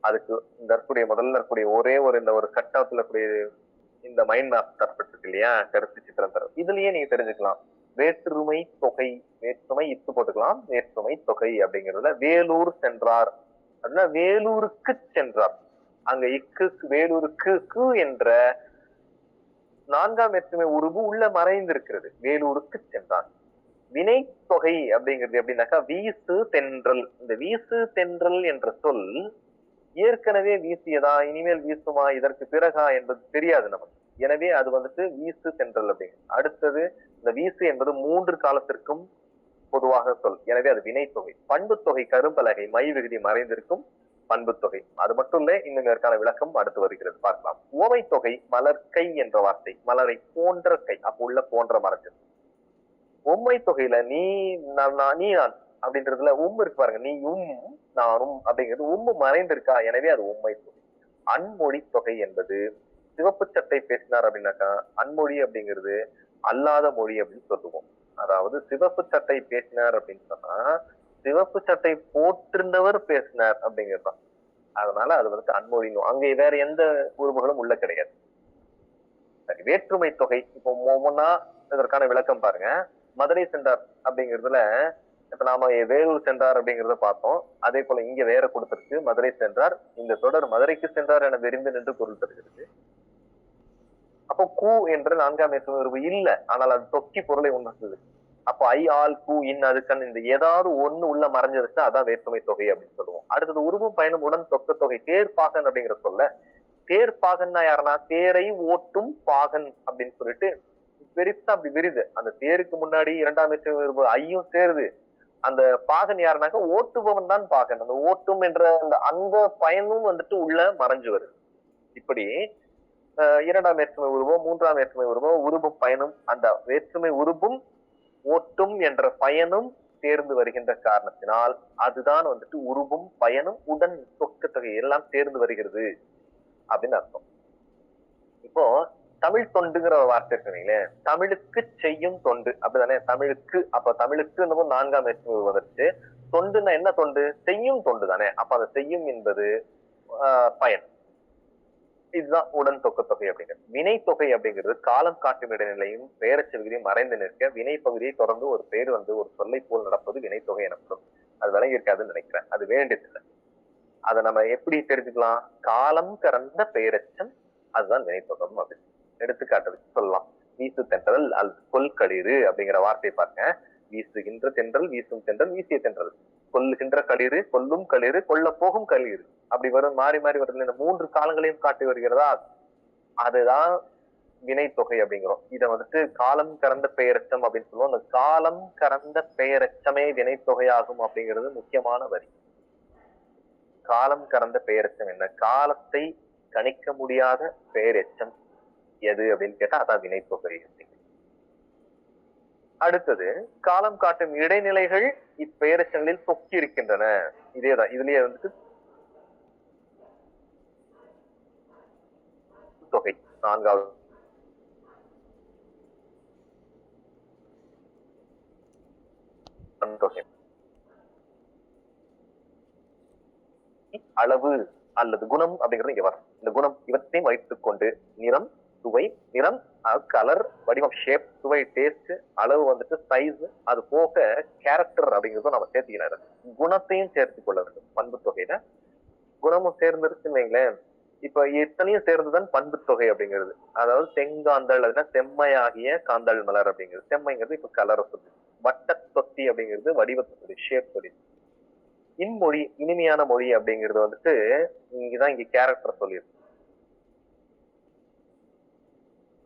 அதுக்கு இந்த முதல்ல இருக்கக்கூடிய ஒரே இந்த ஒரு கட்டத்துல இருக்கக்கூடிய இந்த மைண்ட் மேப் தரப்பட்டிருக்கு இல்லையா, கருத்து சித்திரம் தர, இதுலயே நீங்க தெரிஞ்சுக்கலாம். வேற்றுமை தொகை, வேற்றுமை இத்து போட்டுக்கலாம். வேற்றுமை தொகை அப்படிங்கிறதுல வேலூர் சென்றார் அப்படின்னா வேலூருக்கு சென்றார். அங்க இக்கு வேலூருக்கு என்ற 4ஆம் வேற்றுமை உருவு உள்ள மறைந்திருக்கிறது. வேலூருக்கு சென்றார். வினை தொகை அப்படிங்கிறது எப்படின்னாக்கா வீசு தென்றல். இந்த வீசு தென்றல் என்ற சொல் ஏற்கனவே வீசியதா இனிமேல் வீசுமா இதற்கு பிறகா என்பது தெரியாது நமக்கு. எனவே அது வீசு தென்றல் அப்படிங்க. அடுத்தது இந்த வீசு என்பது 3 காலத்திற்கும் பொதுவாக சொல். எனவே அது வினை தொகை. பண்பு தொகை கரும்பலகை மை விகுதி மறைந்திருக்கும் பண்பு தொகை. அது மட்டும் இல்ல, இன்னும் இதற்கான விளக்கம் அடுத்து வருகிறது, பார்க்கலாம். ஓமை தொகை மலர்கை என்ற வார்த்தை, மலரை போன்ற கை, அப்ப உள்ள போன்ற மறைஞ்சது. உம்மை தொகையில நீ நான் அப்படின்றதுல இருக்கு பாருங்க, நீயும் நானும் அப்படிங்கிறது மறைந்திருக்கா, எனவே அது உண்மை தொகை. அன்மொழி தொகை என்பது சிவப்பு சட்டை பேசினார் அப்படின்னாக்கா அன்மொழி அப்படிங்கிறது அல்லாத மொழி அப்படின்னு சொல்லுவோம். அதாவது சிவப்பு சட்டை பேசினார் அப்படின்னு சொன்னா சிவப்பு சட்டை போட்டிருந்தவர் பேசினார் அப்படிங்கிறதுதான். அதனால அது அன்மொழி. அங்கே வேற எந்த உருவுகளும் உள்ள கிடையாது. சரி, வேற்றுமை தொகை இப்போ ஒவ்வொன்னா இதற்கான விளக்கம் பாருங்க. மதுரை சென்றார் அப்படிங்கிறதுல இப்ப நாம வேலூர் சென்றார் அப்படிங்கிறத பார்த்தோம். அதே போல இங்க வேற கொடுத்திருக்கு மதுரை சென்றார். இந்த தொடர் மதுரைக்கு சென்றார் என விரிந்து நின்று பொருள் தருகிறது. அப்போ கு என்ற 4ஆம் வேற்றுமை உருவு இல்ல. ஆனால் அது தொக்கி பொருளை உணர்த்துது. அப்போ ஐ, ஆல், கு, இன், அதுக்கன் இந்த ஏதாவது ஒண்ணு உள்ள மறைஞ்சிருச்சுன்னா அதான் வேற்றுமை தொகை அப்படின்னு சொல்லுவோம். அடுத்தது உருவும் பயனும் உடன் தொக்க தொகை. தேர்ப்பாகன் அப்படிங்கிற சொல்ல தேர்ப்பாகன்னா யாருன்னா தேரை ஓட்டும் பாகன் அப்படின்னு சொல்லிட்டு பெருசா அப்படி விரிது. அந்த தேருக்கு முன்னாடி 2ஆம் வேற்றுமை உருவு ஐயும் சேருது. அந்த பாகன் யாருனாக்க ஓட்டுபவன் தான் பாகன். அந்த ஓட்டும் என்ற அந்த பயனும் வந்துட்டு உள்ள மறைஞ்சு வருது. இப்படி 2ஆம் வேற்றுமை உருவம் 3ஆம் வேற்றுமை உருவம் உருவும் பயனும் அந்த வேற்றுமை உருவும் ஓட்டும் என்ற பயனும் சேர்ந்து வருகின்ற காரணத்தினால் அதுதான் வந்துட்டு உருவும் பயனும் உடன் தொக்க தொகை எல்லாம் சேர்ந்து வருகிறது அப்படின்னு அர்த்தம். இப்போ தமிழ் தொண்டுங்கிற ஒரு வார்த்தை இருக்குங்களே, தமிழுக்கு செய்யும் தொண்டு அப்படிதானே? தமிழுக்கு அப்ப தமிழுக்கு 4ஆம் வேற்றுமை வந்துருச்சு. தொண்டுன்னா என்ன தொண்டு? செய்யும் தொண்டு தானே. அப்ப அதை செய்யும் என்பது பயன். இதுதான் உடன் தொக்க தொகை அப்படிங்கிறது. வினை தொகை அப்படிங்கிறது காலம் காட்டும் இடைநிலையும் பெயரச்ச விகுதியும் மறைந்து நிற்க வினை பகுதியை தொடர்ந்து ஒரு பேர் ஒரு சொல்லை போல் நடப்பது வினை தொகை எனப்படும். அது விளங்கி இருக்காதுன்னு நினைக்கிறேன். அது வேண்டியதில்லை. அதை நம்ம எப்படி தெரிஞ்சுக்கலாம்? காலம் கறந்த பெயரச்சம் அதுதான் வினைத்தொகம் அப்படின்னு எடுத்துக்காட்டு வச்சு சொல்லலாம். வீசு தென்றல் அல்லது கொல்களிறு அப்படிங்கிற வார்த்தையை பாருங்க. வீசுகின்ற தென்றல், வீசும் தென்றல், வீசிய தென்றல். கொல்லுகின்ற களிறு, கொல்லும் களிறு, கொல்ல போகும் களிறு. அப்படி வரும் மாறி மாறி வருது. இந்த 3 காலங்களையும் காட்டி வருகிறதா? அதுதான் வினை தொகை அப்படிங்கிறோம். இதை வந்துட்டு காலம் கறந்த பெயரச்சம் அப்படின்னு சொல்லுவோம். அந்த காலம் கறந்த பெயரச்சமே வினை தொகையாகும் அப்படிங்கிறது முக்கியமான வரி. காலம் கறந்த பெயரச்சம் என்ன? காலத்தை கணிக்க முடியாத பெயரெச்சம் எது அப்படின்னு கேட்டா அதான் வினை தொகை. அடுத்தது காலம் காட்டும் இடைநிலைகள் இப்பெயரச்சங்களில் தொக்கி இருக்கின்றன. இதேதான் இதுலயே வந்துட்டு தொகை 4ஆவது தொகை. அளவு அல்லது குணம் அப்படிங்கிறது இங்க வரும். இந்த குணம் இவற்றையும் வைத்துக் கொண்டு நிறம், சுவை, நிறம், கலர், வடிவம், ஷேப், சுவை, டேஸ்ட், அளவு வந்துட்டு சைஸ், அது போக கேரக்டர் அப்படிங்கிறதும் நம்ம சேர்த்துக்கிறாரு. குணத்தையும் சேர்த்துக் கொள்ள வேண்டும் பண்பு தொகையில. குணமும் சேர்ந்துருச்சுன்னு வைங்களேன். இப்ப இத்தனையும் சேர்ந்துதான் பண்பு தொகை அப்படிங்கிறது. அதாவது செங்காந்தள் அப்படின்னா செம்மையாகிய காந்தள் மலர் அப்படிங்கிறது. செம்மைங்கிறது இப்ப கலரை சொல்லு. வட்ட தொத்தி அப்படிங்கிறது வடிவத்தை சொல்லி, ஷேப் சொல்லி. இன்மொழி இனிமையான மொழி அப்படிங்கிறது வந்துட்டு இங்கதான் இங்க கேரக்டர் சொல்லியிருக்கு.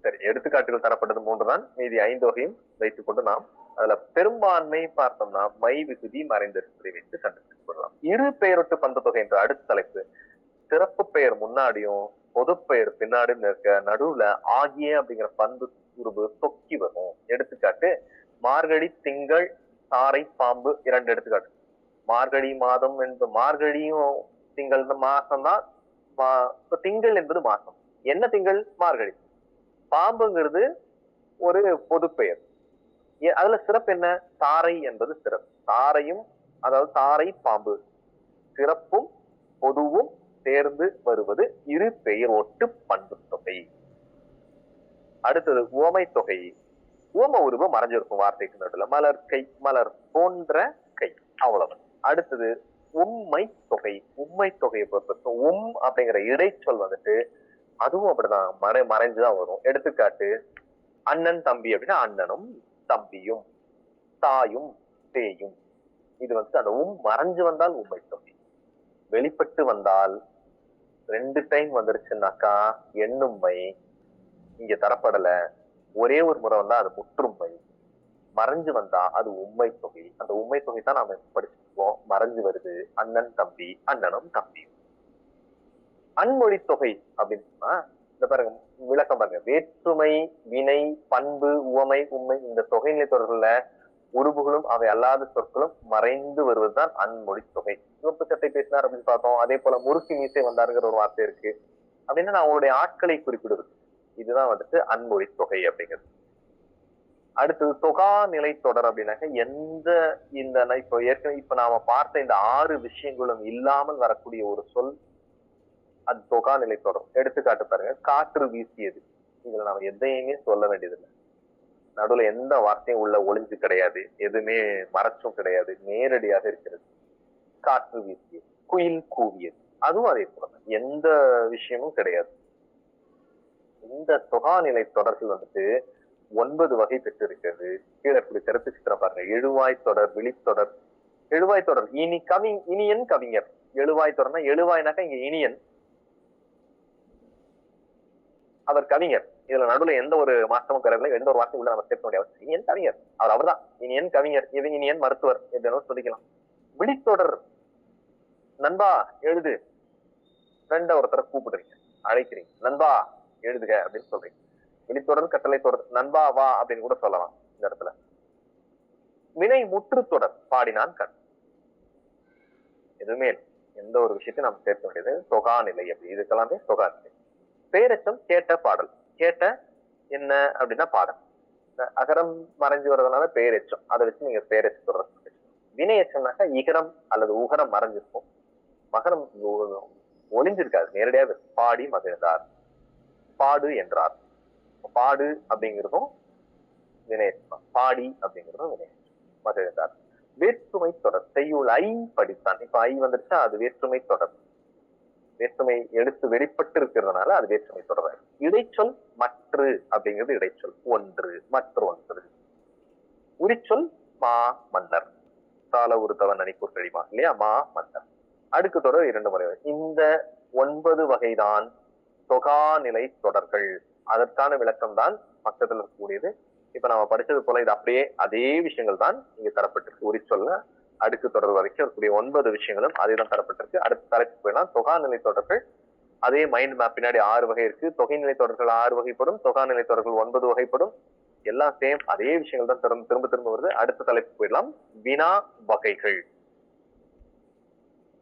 சரி, எடுத்துக்காட்டுகள் தரப்பட்டது 3 தான். மீதி 5 வகையும் வைத்துக் கொண்டு நாம் அதுல பெரும்பான்மை பார்த்தோம்னா மை விகுதி மறைந்திருப்பதை வைத்து கண்டுபிடித்துக் கொள்ளலாம். இரு பெயரொட்டு பண்பு தொகை என்ற அடுத்த தலைப்பு. சிறப்பு பெயர் முன்னாடியும் பொது பெயர் பின்னாடியும் இருக்க நடுவுல ஆகிய அப்படிங்கிற பண்பு உருவு தொக்கி வரும். எடுத்துக்காட்டு மார்கழி, திங்கள், தாரை, பாம்பு. 2 எடுத்துக்காட்டு. மார்கழி மாதம் என்பது மார்கழியும் திங்கள் மாசம் தான். திங்கள் என்பது மாசம். என்ன திங்கள்? மார்கழி. பாம்புங்கிறது ஒரு பொது பெயர். அதுல சிறப்பு என்ன? தாரை என்பது சிறப்பு. தாரையும் அதாவது தாரை பாம்பு சிறப்பும் பொதுவும் சேர்ந்து வருவது இரு பெயர் ஒட்டு பண்பு தொகை. அடுத்தது உவமை தொகை. உவம உருவ மறைஞ்சிருக்கும் வார்த்தைக்கு நடுல. மலர், கை, மலர் போன்ற கை, அவ்வளவு. அடுத்தது உண்மை தொகை. உண்மை தொகையை பொறுத்த அப்படிங்கிற இடைச்சொல் வந்துட்டு அதுவும் அப்படிதான் மறைஞ்சுதான் வரும். எடுத்துக்காட்டு அண்ணன் தம்பி அப்படின்னா அண்ணனும் தம்பியும், தாயும் தேயும். இது வந்துட்டு அந்த மறைஞ்சு வந்தால் உண்மை தொகை. வெளிப்பட்டு வந்தால் 2 டைம் வந்துருச்சுன்னாக்கா எண்ணும்மை. இங்க தரப்படல, ஒரே ஒரு முறை வந்தா அது முற்றுமை. மறைஞ்சு வந்தா அது உண்மை தொகை. அந்த உண்மை தொகை தான் நாம படிச்சிருக்கோம். மறைஞ்சு வருது அண்ணன் தம்பி, அண்ணனும் தம்பியும். அன்மொழி தொகை அப்படின்னு சொன்னா இந்த பாருங்க விளக்கம் பாருங்க. வேற்றுமை, வினை, பண்பு, உவமை, உண்மை இந்த தொகைநிலை தொடர்புல உருபுகளும் அவை அல்லாத சொற்களும் மறைந்து வருவதுதான் அன்மொழி தொகை. சிவப்பு சட்டை பேசினார் அப்படின்னு பார்த்தோம். அதே போல முறுக்கு மீசை வந்தாருங்கிற ஒரு வார்த்தை இருக்கு. அப்படின்னா நான் அவங்களுடைய ஆட்களை குறிப்பிடுவது. இதுதான் வந்துட்டு அன்மொழி தொகை அப்படிங்கிறது. அடுத்தது தொகா நிலை தொடர் அப்படின்னாக்க இப்போ ஏற்கனவே இப்ப நாம பார்த்த இந்த 6 விஷயங்களும் இல்லாமல் வரக்கூடிய ஒரு சொல் அது தொகா நிலை தொடர். எடுத்துக்காட்டு பாருங்க. காற்று வீசியது. இதுல நாம எதையுமே சொல்ல வேண்டியதில்லை. நடுவுல எந்த வார்த்தையும் உள்ள ஒளிஞ்சு கிடையாது, எதுவுமே மறைச்சும் கிடையாது, நேரடியாக இருக்கிறது. காற்று வீசியது, குயில் கூவியது, அதுவும் அதே போல எந்த விஷயமும் கிடையாது. இந்த தொகாநிலை தொடர்கள் வந்துட்டு 9 வகை பெற்றிருக்கிறது. கீழே இருக்கக்கூடிய சிறப்பு சித்திரம் பாருங்க. எழுவாய் தொடர், விழித்தொடர். எழுவாய் தொடர் இனியன் கவிஞர். எழுவாய் தொடர்னா எழுவாய்னாக்கா இங்க இனியன், அவர் கவிஞர். இதுல நடுவுல எந்த ஒரு மாற்றமும் கிடையாது, எந்த ஒரு வார்த்தை உள்ள நம்ம சேர்க்க முடியாது. இனியன் கவிஞர், அவர்தான் இனியன் கவிஞர். இது இனியன் மருத்துவர் என்று சொல்லிக்கலாம். விழித்தொடர், நண்பா எழுது, ஃப்ரெண்ட ஒருத்தரை கூப்பிடுறீங்க, அழைக்கிறீங்க, நண்பா எழுதுக அப்படின்னு சொல்றீங்க. விழித்தொடர், கட்டளை தொடர், நண்பா வா அப்படின்னு கூட சொல்லலாம் இந்த இடத்துல. வினை முற்று தொடர், பாடினான் கண். எதுவுமே எந்த ஒரு விஷயத்தையும் நம்ம சேர்க்க வேண்டியது தொகாநிலை. அப்படி இதுக்கெல்லாமே தொகாநிலை. பேரச்சம், கேட்ட பாடல். கேட்ட என்ன அப்படின்னா பாடல். அகரம் மறைஞ்சு வர்றதுனால பேரெச்சம், அதை வச்சு நீங்க பேரெச்சம் தொடர். வினையச்சம்னாக்கா இகரம் அல்லது உகரம் மறைஞ்சிருக்கும், மகரம் ஒளிஞ்சிருக்காது, நேரடியாக பாடி மகிழ்ந்தார், பாடு என்றார். பாடு அப்படிங்கிறதும் வினையச்சம், பாடி அப்படிங்கிறதும் வினையச்சம், மகிழ்ந்தார். வேற்றுமை தொடர், செய்யுள் ஐ படித்தான். இப்ப ஐ வந்துருச்சா, அது வேற்றுமை தொடர். வேற்றுமை எடுத்து வெளிப்பட்டு இருக்கிறதுனால அது வேற்றுமை தொடர். இடைச்சொல் மற்று அப்படிங்கிறது இடைச்சொல். ஒன்று, மற்ற ஒன்று. உரிச்சொல் மா மன்னர், சால உருத்தவன் அணிக்கூர் கழிமா இல்லையா, மா மன்னர். அடுக்கு தொடர் 2 முறை. இந்த 9 வகைதான் தொகாநிலை தொடர்கள். அதற்கான விளக்கம் தான் பக்கத்தில் இருக்கக்கூடியது. இப்ப நம்ம படிச்சது போல இது அப்படியே அதே விஷயங்கள் தான் இங்க தரப்பட்டிருக்கு. உரிச்சொல்ல அடுக்கு தொடர் வரைக்கும் இருக்கக்கூடிய 9 விஷயங்களும் அதேதான் தரப்பட்டிருக்கு. அடுத்த தலைப்பு போயிடலாம். தொகாநிலை தொடர்கள். அதே மைண்ட் மேப் பின்னாடி 6 வகை இருக்கு. தொகைநிலை தொடர்கள் 6 வகைப்படும், தொகாநிலை தொடர்கள் 9 வகைப்படும். எல்லாம் சேம், அதே விஷயங்கள் தான் திரும்ப திரும்ப வருது. அடுத்த தலைப்பு போயிடலாம். வினா வகைகள்.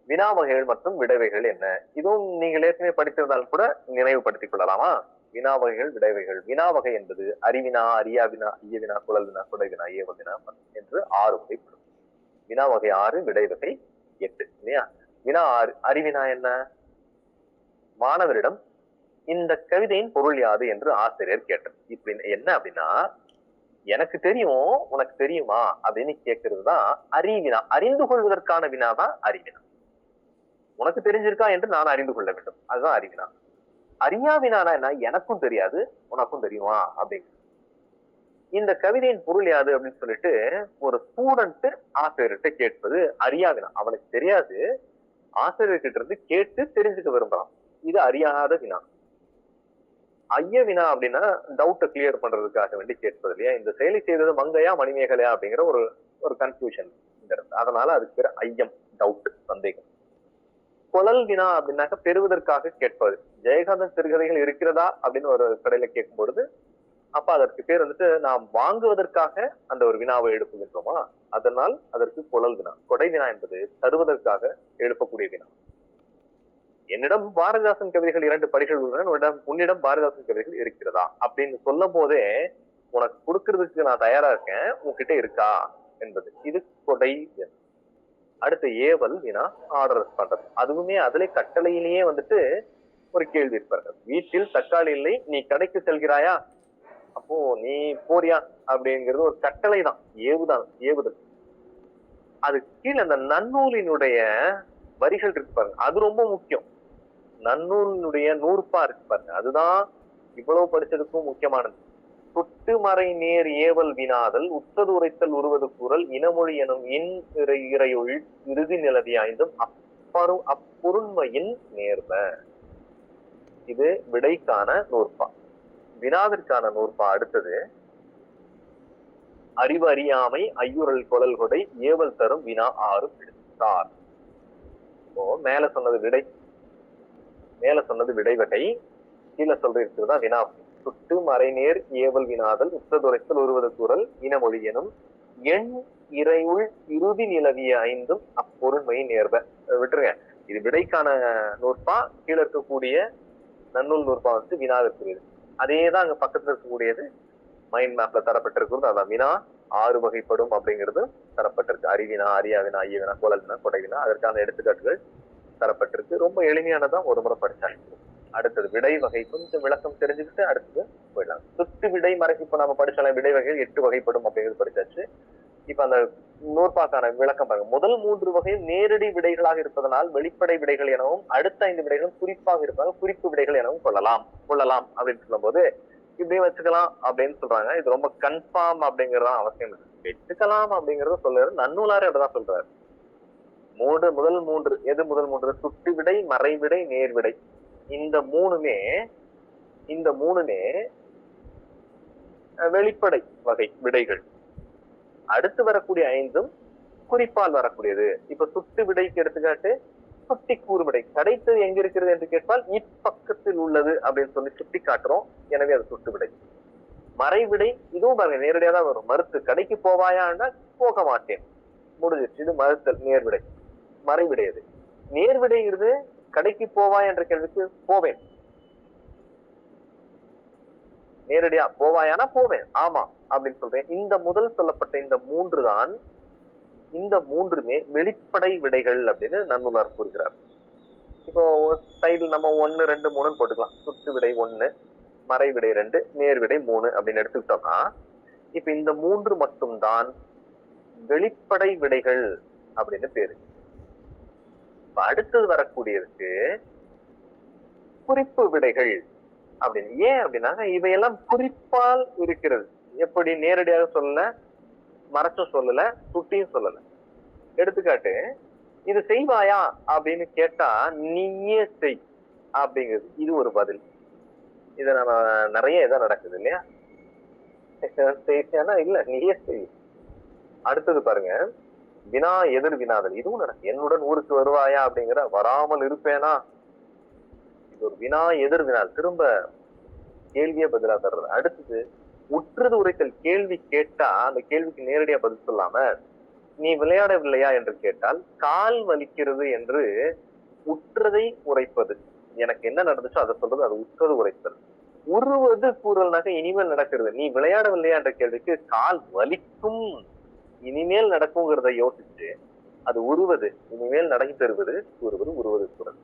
வினா வகைகள் மற்றும் விடைவைகள் என்ன? இதுவும் நீங்கள் ஏற்கனவே படித்திருந்தாலும் கூட நினைவுபடுத்திக் கொள்ளலாமா? வினா வகைகள், விடைவைகள். வினா வகை என்பது அறிவினா, அறியா வினா, ஐய வினா, குழல் வினா, குடை வினா, ஏவ வினா என்று 6 வகைப்படும். வினா வகை 6, விடை வகை 8 இல்லையா? வினா 6. அறிவினா என்ன? மாணவரிடம் இந்த கவிதையின் பொருள் யாது என்று ஆசிரியர் கேட்டார். இப்படி என்ன அப்படின்னா, எனக்கு தெரியும் உனக்கு தெரியுமா அப்படின்னு கேட்கறது தான் அறிவினா. அறிந்து கொள்வதற்கான வினாதான் அறிவினா. உனக்கு தெரிஞ்சிருக்கா என்று நான் அறிந்து கொள்ள வேண்டும், அதுதான் அறிவினா. அறியா வினானா என்ன? எனக்கும் தெரியாது உனக்கும் தெரியுமா அப்படிங்க. இந்த கவிதையின் பொருள் யாது அப்படின்னு சொல்லிட்டு ஒரு ஸ்டூடெண்ட் ஆசிரியர்கிட்ட கேட்பது அறியா வினா. அவனுக்கு தெரியாது, ஆசிரியர்கிட்ட இருந்து கேட்டு தெரிஞ்சுக்க விரும்பலாம். இது அறியாத வினா. ஐய வினா அப்படின்னா டவுட்டை கிளியர் பண்றதுக்காக வேண்டி கேட்பது இல்லையா? இந்த செயலை செய்தது மங்கையா மணிமேகலையா அப்படிங்கிற ஒரு கன்ஃபியூஷன். அதனால அதுக்கு பேர் ஐயம், டவுட், சந்தேகம். குழல் வினா அப்படின்னாக்க பெறுவதற்காக கேட்பது. ஜெயகாந்தன் சிறுகதைகள் இருக்கிறதா அப்படின்னு ஒரு கடையில கேட்கும் பொழுது, அப்ப அதற்கு பேர் வந்துட்டு நாம் வாங்குவதற்காக அந்த ஒரு வினாவை எழுப்புகின்றோமா, அதனால் அதற்கு குழல் வினா. கொடை வினா என்பது தருவதற்காக எழுப்பக்கூடிய வினா. என்னிடம் பாரதிதாசன் கவிதைகள் 2 படிகள் உள்ளன, உன்னிடம் பாரதிதாசன் கவிதைகள் இருக்கிறதா அப்படின்னு சொல்லும் போதே உனக்கு கொடுக்கறதுக்கு நான் தயாரா இருக்கேன், உன்கிட்ட இருக்கா என்பது. இது கொடை வினா. அடுத்த ஏவல் வினா, ஆர்டர் பண்றது. அதுவுமே அதுல கட்டளையிலேயே வந்துட்டு ஒரு கேள்வி இருப்பார்கள். வீட்டில் தக்காளி இல்லை, நீ கடைக்கு செல்கிறாயா, அப்போ நீ போறியா அப்படிங்கிறது ஒரு கட்டளை தான், ஏவுதான், ஏவுதல். அது கீழே அந்த நன்னூலினுடைய வரிகள் இருக்கு பாருங்க, அது ரொம்ப முக்கியம். நன்னூலினுடைய நூற்பா இருக்கு பாருங்க, அதுதான் இவ்வளவு படிச்சதுக்கும் முக்கியமானது. தொட்டு மறை நேர் ஏவல் வினாதல், உற்றது உரைத்தல் உருவது கூறல், இனமொழி எனும் இறையொள் இறுதி நிலவி ஆய்ந்தும் அப்பொருண்மையின் நேர்ம. இது விடைக்கான நூற்பா. வினாவிற்கான நூற்பா அடுத்தது. அறிவு அறியாமை ஐயுறல் கொழல் கொடை ஏவல் தரும் வினா 6 எடுத்தார். இப்போ மேல சொன்னது விடை, மேல சொன்னது விடை வகை, கீழே சொல்றதுதான் வினா. சுட்டு மறைநேர் ஏவல் வினாதல், உற்றதுரைத்தல் உருவது கூறல், இனமொழி எனும் எண் இறையுள் இறுதி நிலவிய ஐந்தும் அப்பொருண்மை நேர்ப. விட்டுருங்க, இது விடைக்கான நூற்பா. கீழே இருக்கக்கூடிய நன்னூல் நூற்பா வந்து வினாவிற்குரியது. அதேதான் அங்க பக்கத்துல இருக்கக்கூடியது மைண்ட் மேப்ல தரப்பட்டிருக்கிறது. அதான் வினா 6 வகைப்படும் அப்படிங்கிறது தரப்பட்டிருக்கு. அறிவினா, அறியா வினா, ஐய வினா, கோழல் வினா, கொடை வினா. அதற்கான எடுத்துக்காட்டுகள் தரப்பட்டிருக்கு. ரொம்ப எளிமையானதான், ஒரு முறை படிச்சாங்க. அடுத்தது விடை வகை கொஞ்சம் விளக்கம் தெரிஞ்சுக்கிட்டு அடுத்தது போயிடலாம். சுட்டு விடை மறை இப்ப நம்ம படிச்சாலும் விடை வகைகள் 8 வகைப்படும் அப்படிங்கிறது படிச்சாச்சு. இப்ப அந்த நூற்பாக்கான விளக்கம் பாருங்க. முதல் 3 வகையும் நேரடி விடைகளாக இருப்பதனால் வெளிப்படை விடைகள் எனவும், அடுத்த 5 விடைகளும் குறிப்பாக இருப்பதால் குறிப்பு விடைகள் எனவும் கொள்ளலாம் அப்படின்னு சொல்லும் போது இப்படியும் வச்சுக்கலாம் அப்படின்னு சொல்றாங்க. இது ரொம்ப கன்ஃபார்ம் அப்படிங்கறதான் அவசியம் இல்லை. வச்சுக்கலாம் அப்படிங்கறத சொல்றாரு. நன்னூலாரே அப்படிதான் சொல்றாரு. முதல் 3 எது முதல் 3? சுட்டு விடை, மறைவிடை, நேர்விடை. இந்த மூணுமே வெளிப்படை வகை விடைகள். அடுத்து வரக்கூடிய 5ம் குறிப்பால் வரக்கூடியது. இப்ப சுட்டு விடைக்கு எடுத்துக்காட்டு சுட்டி கூறு விடை. கிடைத்தது எங்க இருக்கிறது என்று கேட்டால் இப்பக்கத்தில் உள்ளது அப்படின்னு சொல்லி சுட்டி காட்டுறோம். எனவே அது சுட்டு விடை. மறைவிடை இதுவும் பாருங்க நேரடியா தான் வரும். மறுத்து கடைக்கு போவாயான்னா போக மாட்டேன், முடிஞ்சிச்சு. இது மறுத்தல், நேர்விடை. மறைவிடை அது. நேர்விடைங்கிறது கடைக்கு போவாய் என்ற கேள்விக்கு போவேன். நேரடியா போவாயானா போவேன், ஆமா அப்படின்னு சொல்றேன். இந்த முதல் சொல்லப்பட்ட இந்த மூன்றுமே வெளிப்படை விடைகள் அப்படின்னு நன்னூலார் கூறுகிறார். இப்போ சைடில் நம்ம 1, 2, 3 போட்டுக்கலாம். சுட்டு விடை 1, மறைவிடை 2, நேர்விடை 3 அப்படின்னு எடுத்துக்கிட்டோம்னா இப்ப இந்த 3 மட்டும்தான் வெளிப்படை விடைகள் அப்படின்னு பேரு. அடுத்தது வரக்கூடியதுக்கு குறிப்பு விடைகள் அப்படின்னு. ஏன் அப்படின்னா இவையெல்லாம் குறிப்பால் இருக்கிறது. எப்படி? நேரடியாக சொல்லல, மறைச்சும் சொல்லல, சுட்டியும் சொல்லல. எடுத்துக்காட்டு, இது செய்வாயா அப்படின்னு கேட்டா நீயே செய் அப்படிங்கிறது. இது ஒரு பதில். இத நம்ம நிறைய இதான் நடக்குது இல்லையா? செய்யானா இல்ல, நீயே செய். அடுத்தது பாருங்க, வினா எதிர் வினாதல். இதுவும் நடக்கும். என்னுடன் ஊருக்கு வருவாயா அப்படிங்கிற வராமல் இருப்பேனா. இது ஒரு வினா எதிர் வினாதல். திரும்ப கேள்வியே பதிலா தர்றது. அடுத்தது உற்றது உரைத்தல். கேள்வி கேட்டா அந்த கேள்விக்கு நேரடியா பதில் சொல்லாம நீ விளையாடவில்லையா என்று கேட்டால் கால் வலிக்கிறது என்று உற்றதை உரைப்பது. எனக்கு என்ன நடந்துச்சோ அதை சொல்றது, அது உற்றது உரைத்தல். உருவது கூறல்னாக்க இனிமேல் நடக்கிறது. நீ விளையாடவில்லையா என்ற கேள்விக்கு கால் வலிக்கும், இனிமேல் நடக்குங்கிறத யோசிச்சு அது உருவது, இனிமேல் நடக்கி தருவது கூறுவது, உருவது கூறுவது.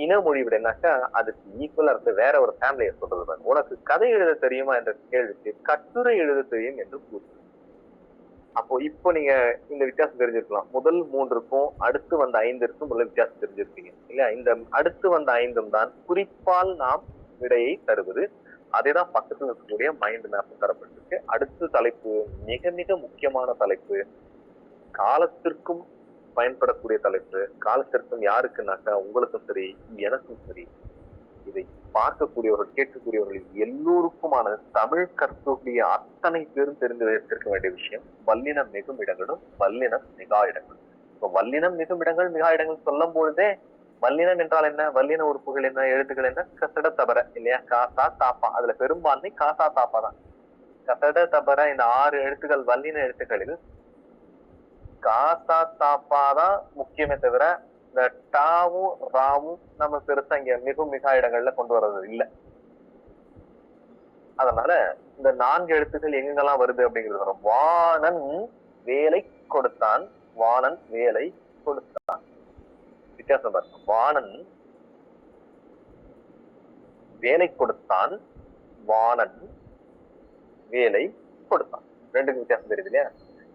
இனமொழி விடைனாக்கா அதுக்கு ஈக்குவலா இருந்து வேற ஒரு ஃபேமிலியை சொல்றது. உனக்கு கதை எழுத தெரியுமா என்ற கேள்விக்கு கட்டுரை எழுத தெரியும் என்று கூறுது. அப்போ இப்போ நீங்க இந்த வித்தியாசம் தெரிஞ்சிருக்கலாம். முதல் 3க்கும் அடுத்து வந்த 5ற்கும் உள்ள வித்தியாசம் தெரிஞ்சிருப்பீங்க இல்லையா? இந்த அடுத்து வந்த 5ம் தான் குறிப்பால் நாம் விடையை தருவது. அதேதான் பக்கத்தில் இருக்கக்கூடிய மைண்ட் மேப் தரப்பட்டிருக்கு. அடுத்த தலைப்பு மிக மிக முக்கியமான தலைப்பு, காலத்திற்கும் பயன்படக்கூடிய தலைப்பு. காலத்திற்கும் யாருக்குனாக்கா உங்களுக்கும் சரி எனக்கும் சரி, இதை பார்க்கக்கூடியவர்கள் கேட்கக்கூடியவர்கள் எல்லோருக்குமான தமிழ் கற்கக்கூடிய அத்தனை பேரும் தெரிந்து வைத்திருக்க வேண்டிய விஷயம் வல்லினம் மிகும் இடங்களும் வல்லினம் மிகா இடங்களும். இப்ப வல்லினம் மிகும் இடங்கள் மிகா இடங்கள் சொல்லும் பொழுதே வல்லினம் என்றால் என்ன, வல்லின உறுப்புகள் என்ன, எழுத்துக்கள் என்ன, கசட தபர இல்லையா, காசா தாப்பா. அதுல பெரும்பான்மை காசா தாப்பா தான். கசட தபர இந்த 6 எழுத்துக்கள் வல்லின எழுத்துக்களில் காசா தாப்பாதான் முக்கியமே தவிர இந்த டாவும் ராவும் நம்ம பெருசா இங்க மிகவும் மிகா இடங்கள்ல கொண்டு வர்றது இல்லை. அதனால இந்த 4 எழுத்துக்கள் எங்கெங்கெல்லாம் வருது அப்படிங்கிறது வரும். வாணன் வேலை கொடுத்தான், வாணன் வேலை கொடுத்தான். வித்தியாசம் பாருங்க. வாணன் வேலை கொடுத்தான், வாணன் வேலை கொடுத்தான். 2க்கு வித்தியாசம் தெரியுது இல்லையா?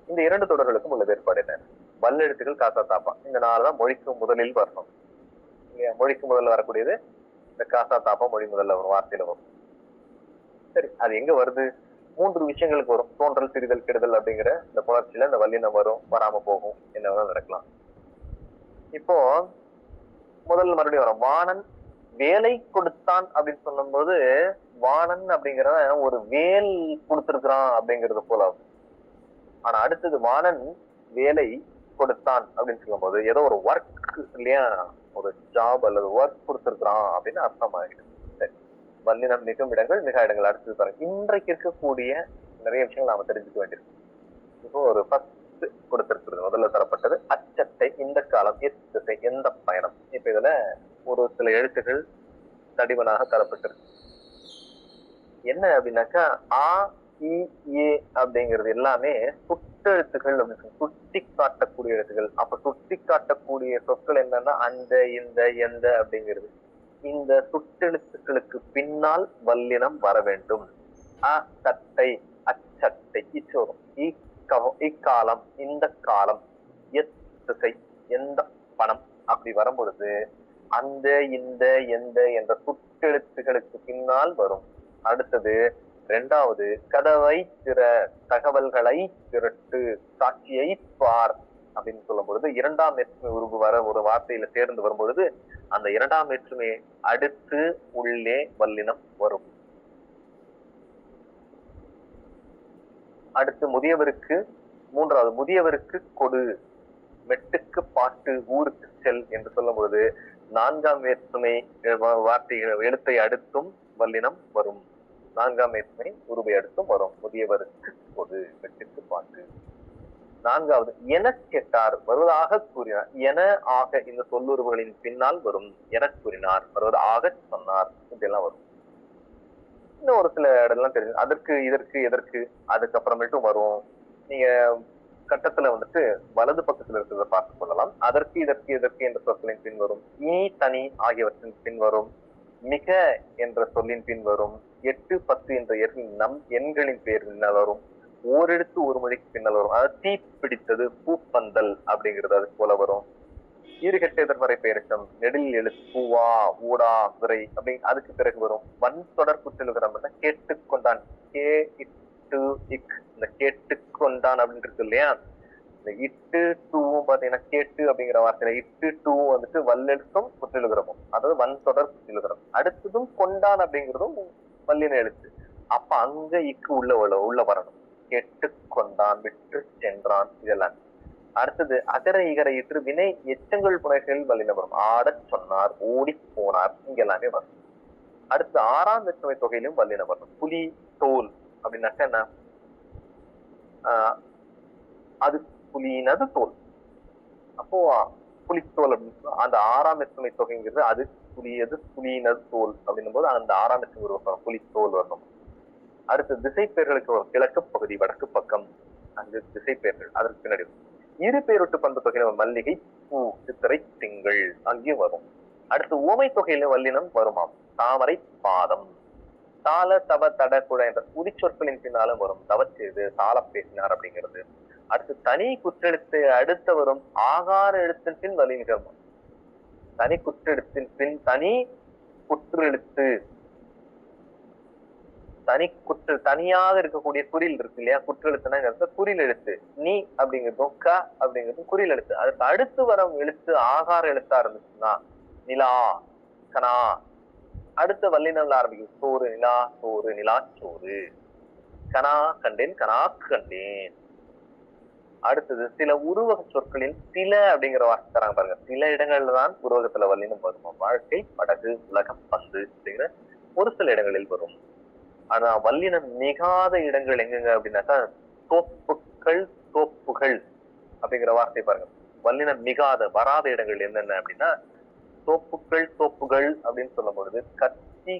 இந்த 2 தொடர்களுக்கும் உள்ள வேறுபாடு என்ன? வல்லெழுத்துக்கள் காசா தாப்பா. இந்த 4 தான் மொழிக்கு முதலில் வரணும். மொழிக்கு முதல்ல வரக்கூடியது இந்த காசா தாப்பா மொழி முதல்ல வரும், வார்த்தையில வரும். சரி, அது எங்க வருது? 3 விஷயங்களுக்கு வரும். தோன்றல், சிறிதல், கெடுதல் அப்படிங்கிற இந்த புணர்ச்சியில இந்த வல்லினம் வரும், வராம போகும், என்ன வேணாலும் நடக்கலாம். இப்போ முதல்ல மறுபடியும் வரும். வாணன் வேலை கொடுத்தான் அப்படின்னு சொல்லும் போது வாணன் அப்படிங்கிறவன் ஒரு வேல் கொடுத்திருக்கிறான் அப்படிங்கிறது போல ஆகும். ஆனா அடுத்தது வாணன் வேலை கொடுத்தான் அப்படின்னு சொல்லும் போது ஏதோ ஒரு ஒர்க் இல்லையா, ஒரு ஜாப் அல்லது ஒர்க் கொடுத்திருக்கிறான் அப்படின்னு அர்த்தம் ஆகிடும். சரி, வல்லினம் மிகும் இடங்கள் மிக இடங்கள். அடுத்தது பாருங்க, இன்றைக்கு இருக்கக்கூடிய நிறைய விஷயங்கள் நாம தெரிஞ்சுக்க வேண்டியிருக்கு. இப்போ ஒரு 10 கொடுத்திருக்கிறது. முதல்ல தரப்பட்டது அச்சட்டை, இந்த காலம், எத்திசை, எந்த பயணம். இப்ப இதுல ஒரு சில எழுத்துக்கள் தடிமனாக தரப்பட்டிருக்கு. என்ன அப்படின்னாக்கா ஆ இ ஏ அப்படிங்கிறது எல்லாமே சுட்டெழுத்துக்கள் அப்படின்னு சுட்டி காட்டக்கூடிய எழுத்துக்கள். அப்ப சுட்டி காட்டக்கூடிய சொற்கள் என்னன்னா அந்த, இந்த, எந்த அப்படிங்கிறது. இந்த சுட்டெழுத்துக்களுக்கு பின்னால் வல்லினம் வர வேண்டும். அ சட்டை, அச்சட்டை, இச்சோறும், இக்காலம், இந்த காலம், திசை, எந்த பணம் அப்படி வரும் பொழுது அந்த, இந்த, எந்த என்ற சுட்டெழுத்துகளுக்கு பின்னால் வரும். அடுத்தது இரண்டாவது, கதவை திற, தகவல்களை திரட்டு, சாட்சியை பார் அப்படின்னு சொல்லும் பொழுது இரண்டாம் வேற்றுமை உருவு வர ஒரு வார்த்தையில சேர்ந்து வரும் பொழுது அந்த இரண்டாம் வேற்றுமையை அடுத்து உள்ளே வல்லினம் வரும். அடுத்து முதியவருக்கு, மூன்றாவது முதியவருக்கு கொடு, மெட்டுக்கு பாட்டு, ஊருக்கு செல் என்று சொல்லும் பொழுது நான்காம் வேற்றுமை வார்த்தைகள் எழுத்தை அடுத்தும் வல்லினம் வரும். நான்காம் வேற்றுமை உருவை அடுத்தும் வரும். முதியவருக்கு கொடு, மெட்டுக்கு பாட்டு. நான்காவது, என கேட்டார் வருவதாக கூறினார். என ஆக இந்த சொல்லுறவுகளின் பின்னால் வரும். என கூறினார் வருவதாக சொன்னார், இதெல்லாம் வரும். இன்னும் ஒரு சில இடம்லாம் தெரியும். அதற்கு, இதற்கு, எதற்கு, அதுக்கப்புறமேட்டும் வரும். நீங்க கட்டத்துல வந்துட்டு வலது பக்கத்துல இருக்கிறத பார்த்துக் கொள்ளலாம். அதற்கு, இதற்கு, எதற்கு என்ற சொற்களின் பின் வரும். ஈ, தனி ஆகியவற்றின் பின் வரும். மிக என்ற சொல்லின் பின் வரும். 8, 10 என்ற நம் எண்களின் பேரில் வரும். ஓரெழுத்து ஒரு மொழிக்கு பின்னல் வரும். அதாவது தீ பிடித்தது, பூப்பந்தல் அப்படிங்கிறது அது போல வரும். ஈறுகட்ட எதிர்மறை பெயரச்சம், நெடில் எழுத்து, பூவா, ஊடா, விரை அப்படி அதுக்கு பிறகு வரும். வன் தொடர் குற்றலுகிறம் கேட்டுக்கொண்டான், கே இட்டு இக், இந்த கேட்டுக்கொண்டான் அப்படின்னு இருக்கு இல்லையா. இந்த இட்டு டூவும் பாத்தீங்கன்னா கேட்டு அப்படிங்கிற வார்த்தையில இட்டு டூவும் வந்துட்டு வல்லெழுத்தும் குற்றலுகிறமும், அதாவது வன் தொடர் குற்றலுகிறம். அடுத்ததும் கொண்டான் அப்படிங்கிறதும் வல்லின எழுத்து. அப்ப அங்க இக்கு உள்ள வரணும். கேட்டுக்கொண்டான், விட்டு சென்றான், இதெல்லாம். அடுத்தது அகர இகர இற்று வினை எச்சங்கள் புனைகளில் வல்லினம் வரும். ஆடச் சொன்னார், ஓடி போனார், இங்க எல்லாமே வரும். அடுத்து ஆறாம் வேற்றுமை தொகையிலும் வல்லினம் வரும். புலி, தோல் அப்படின்னாக்க என்ன, அது புலினது தோல். அப்போ புலித்தோல் அப்படின்னு அந்த ஆறாம் வேற்றுமை தொகைங்கிறது அது புலியது, புலியினது தோல் அப்படின்னும் போது அந்த ஆறாம் வேற்றுமை வரும், புலித்தோல் வரணும். அடுத்து திசை பெயர்களுக்கு வரும். கிழக்கு பகுதி, வடக்கு பக்கம், அந்த திசை பெயர்கள் அதற்கு பின்னாடி. இரு பேரொட்டு பண்பு தொகையில மல்லிகை, பூ, சித்திரை, திங்கள் அங்கேயும் வரும். அடுத்து ஓமை தொகையில வல்லினம் வருமாம். தாமரை, பாதம். தாள, தவ, தட, குழ என்ற உரிச்சொற்களின் பின்னாலும் வரும். தவச்செய்து, தாள பேசினார் அப்படிங்கிறது. அடுத்து தனி குற்றெழுத்து அடுத்த வரும். ஆகார எழுத்தின் பின் வல்லினம். தனி குற்றெழுத்தின் பின் தனி குற்றெழுத்து, தனியாக இருக்கக்கூடிய குறில் இருக்கு இல்லையா, குற்றெழுத்துனா குறில் எழுத்து. நீ அப்படிங்கிறதும் க அப்படிங்கிறதும் குறில் எழுத்து. அதுக்கு அடுத்து வரும் எழுத்து ஆகார எழுத்தா இருந்துச்சுன்னா நிலா, கனா, அடுத்த வல்லினம்ல ஆரம்பிக்கும். சோறு, நிலா சோறு, நிலா சோறு. கனா கண்டேன், கனா கண்டேன். அடுத்தது சில உருவக சொற்களில் சில அப்படிங்கிற வார்த்தை தராங்க பாருங்க. சில இடங்கள்ல தான் உருவகத்துல வல்லினம் வரும். வாழ்க்கை, படகு, உலகம், பந்து அப்படிங்கிற ஒரு சில இடங்களில் வரும். ஆனா வல்லினம் மிகாத இடங்கள் எங்கெங்க அப்படின்னாக்கா தோப்புகள், தோப்புகள் அப்படிங்கிற வார்த்தை பாருங்க. வல்லினம் மிகாத வராத இடங்கள் என்னென்ன அப்படின்னா தோப்புகள், தோப்புகள் அப்படின்னு சொல்லும் பொழுது கத்தி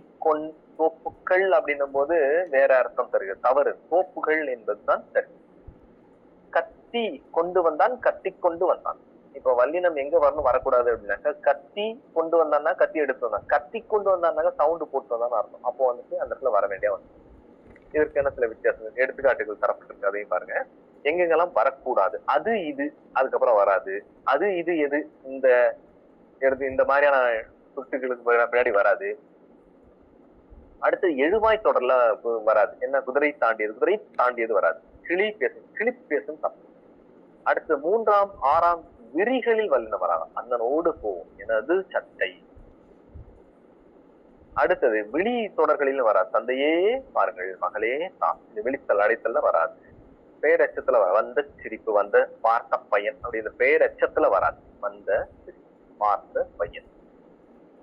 தோப்புகள் அப்படின்னும் போது வேற அர்த்தம் தருகிறது, தவறு. தோப்புகள் என்பதுதான் சரி. கத்தி கொண்டு வந்தான், கத்தி கொண்டு வந்தான். இப்ப வல்லினம் எங்க வரணும், வரக்கூடாது அப்படின்னாக்கா கத்தி கொண்டு வந்தான்னா கத்தி எடுத்து வந்தான், கத்தி கொண்டு வந்தான்னாக்கா சவுண்டு போட்டு வந்தான்னு அர்த்தம். அப்போ வந்துட்டு அந்த இடத்துல வர வேண்டிய வந்து இதற்கு என்ன சில வித்தியாசம் எடுத்துக்காட்டுகள் தரப்பட்டிருக்கு, அதையும் பாருங்க. எங்கெங்கெல்லாம் வரக்கூடாது, அது இது அதுக்கப்புறம் வராது. அது இது எது இந்த இந்த மாதிரியான சுட்டுகளுக்கு பின்னாடி வராது. அடுத்து எழுவாய் தொடர்ல வராது. என்ன, குதிரை தாண்டியது, குதிரை தாண்டியது வராது. கிளி பேசும், கிளி பேசும் தப்பு. அடுத்து 3ஆம் 6ஆம் விரிகளில் வல்லினம் வராது. அண்ணனோடு போவோம், எனது சட்டை. அடுத்தது விழி தொடர்களில் வராது. தந்தையே பாருங்கள், மகளே தான். இந்த விழித்தல் அடைத்தல்ல வராது. பேரச்சத்துல வந்த சிரிப்பு, வந்த பார்த்த பையன் அப்படி இந்த பேரச்சத்துல வராது. வந்த சிரிப்பு, பார்த்த பையன்.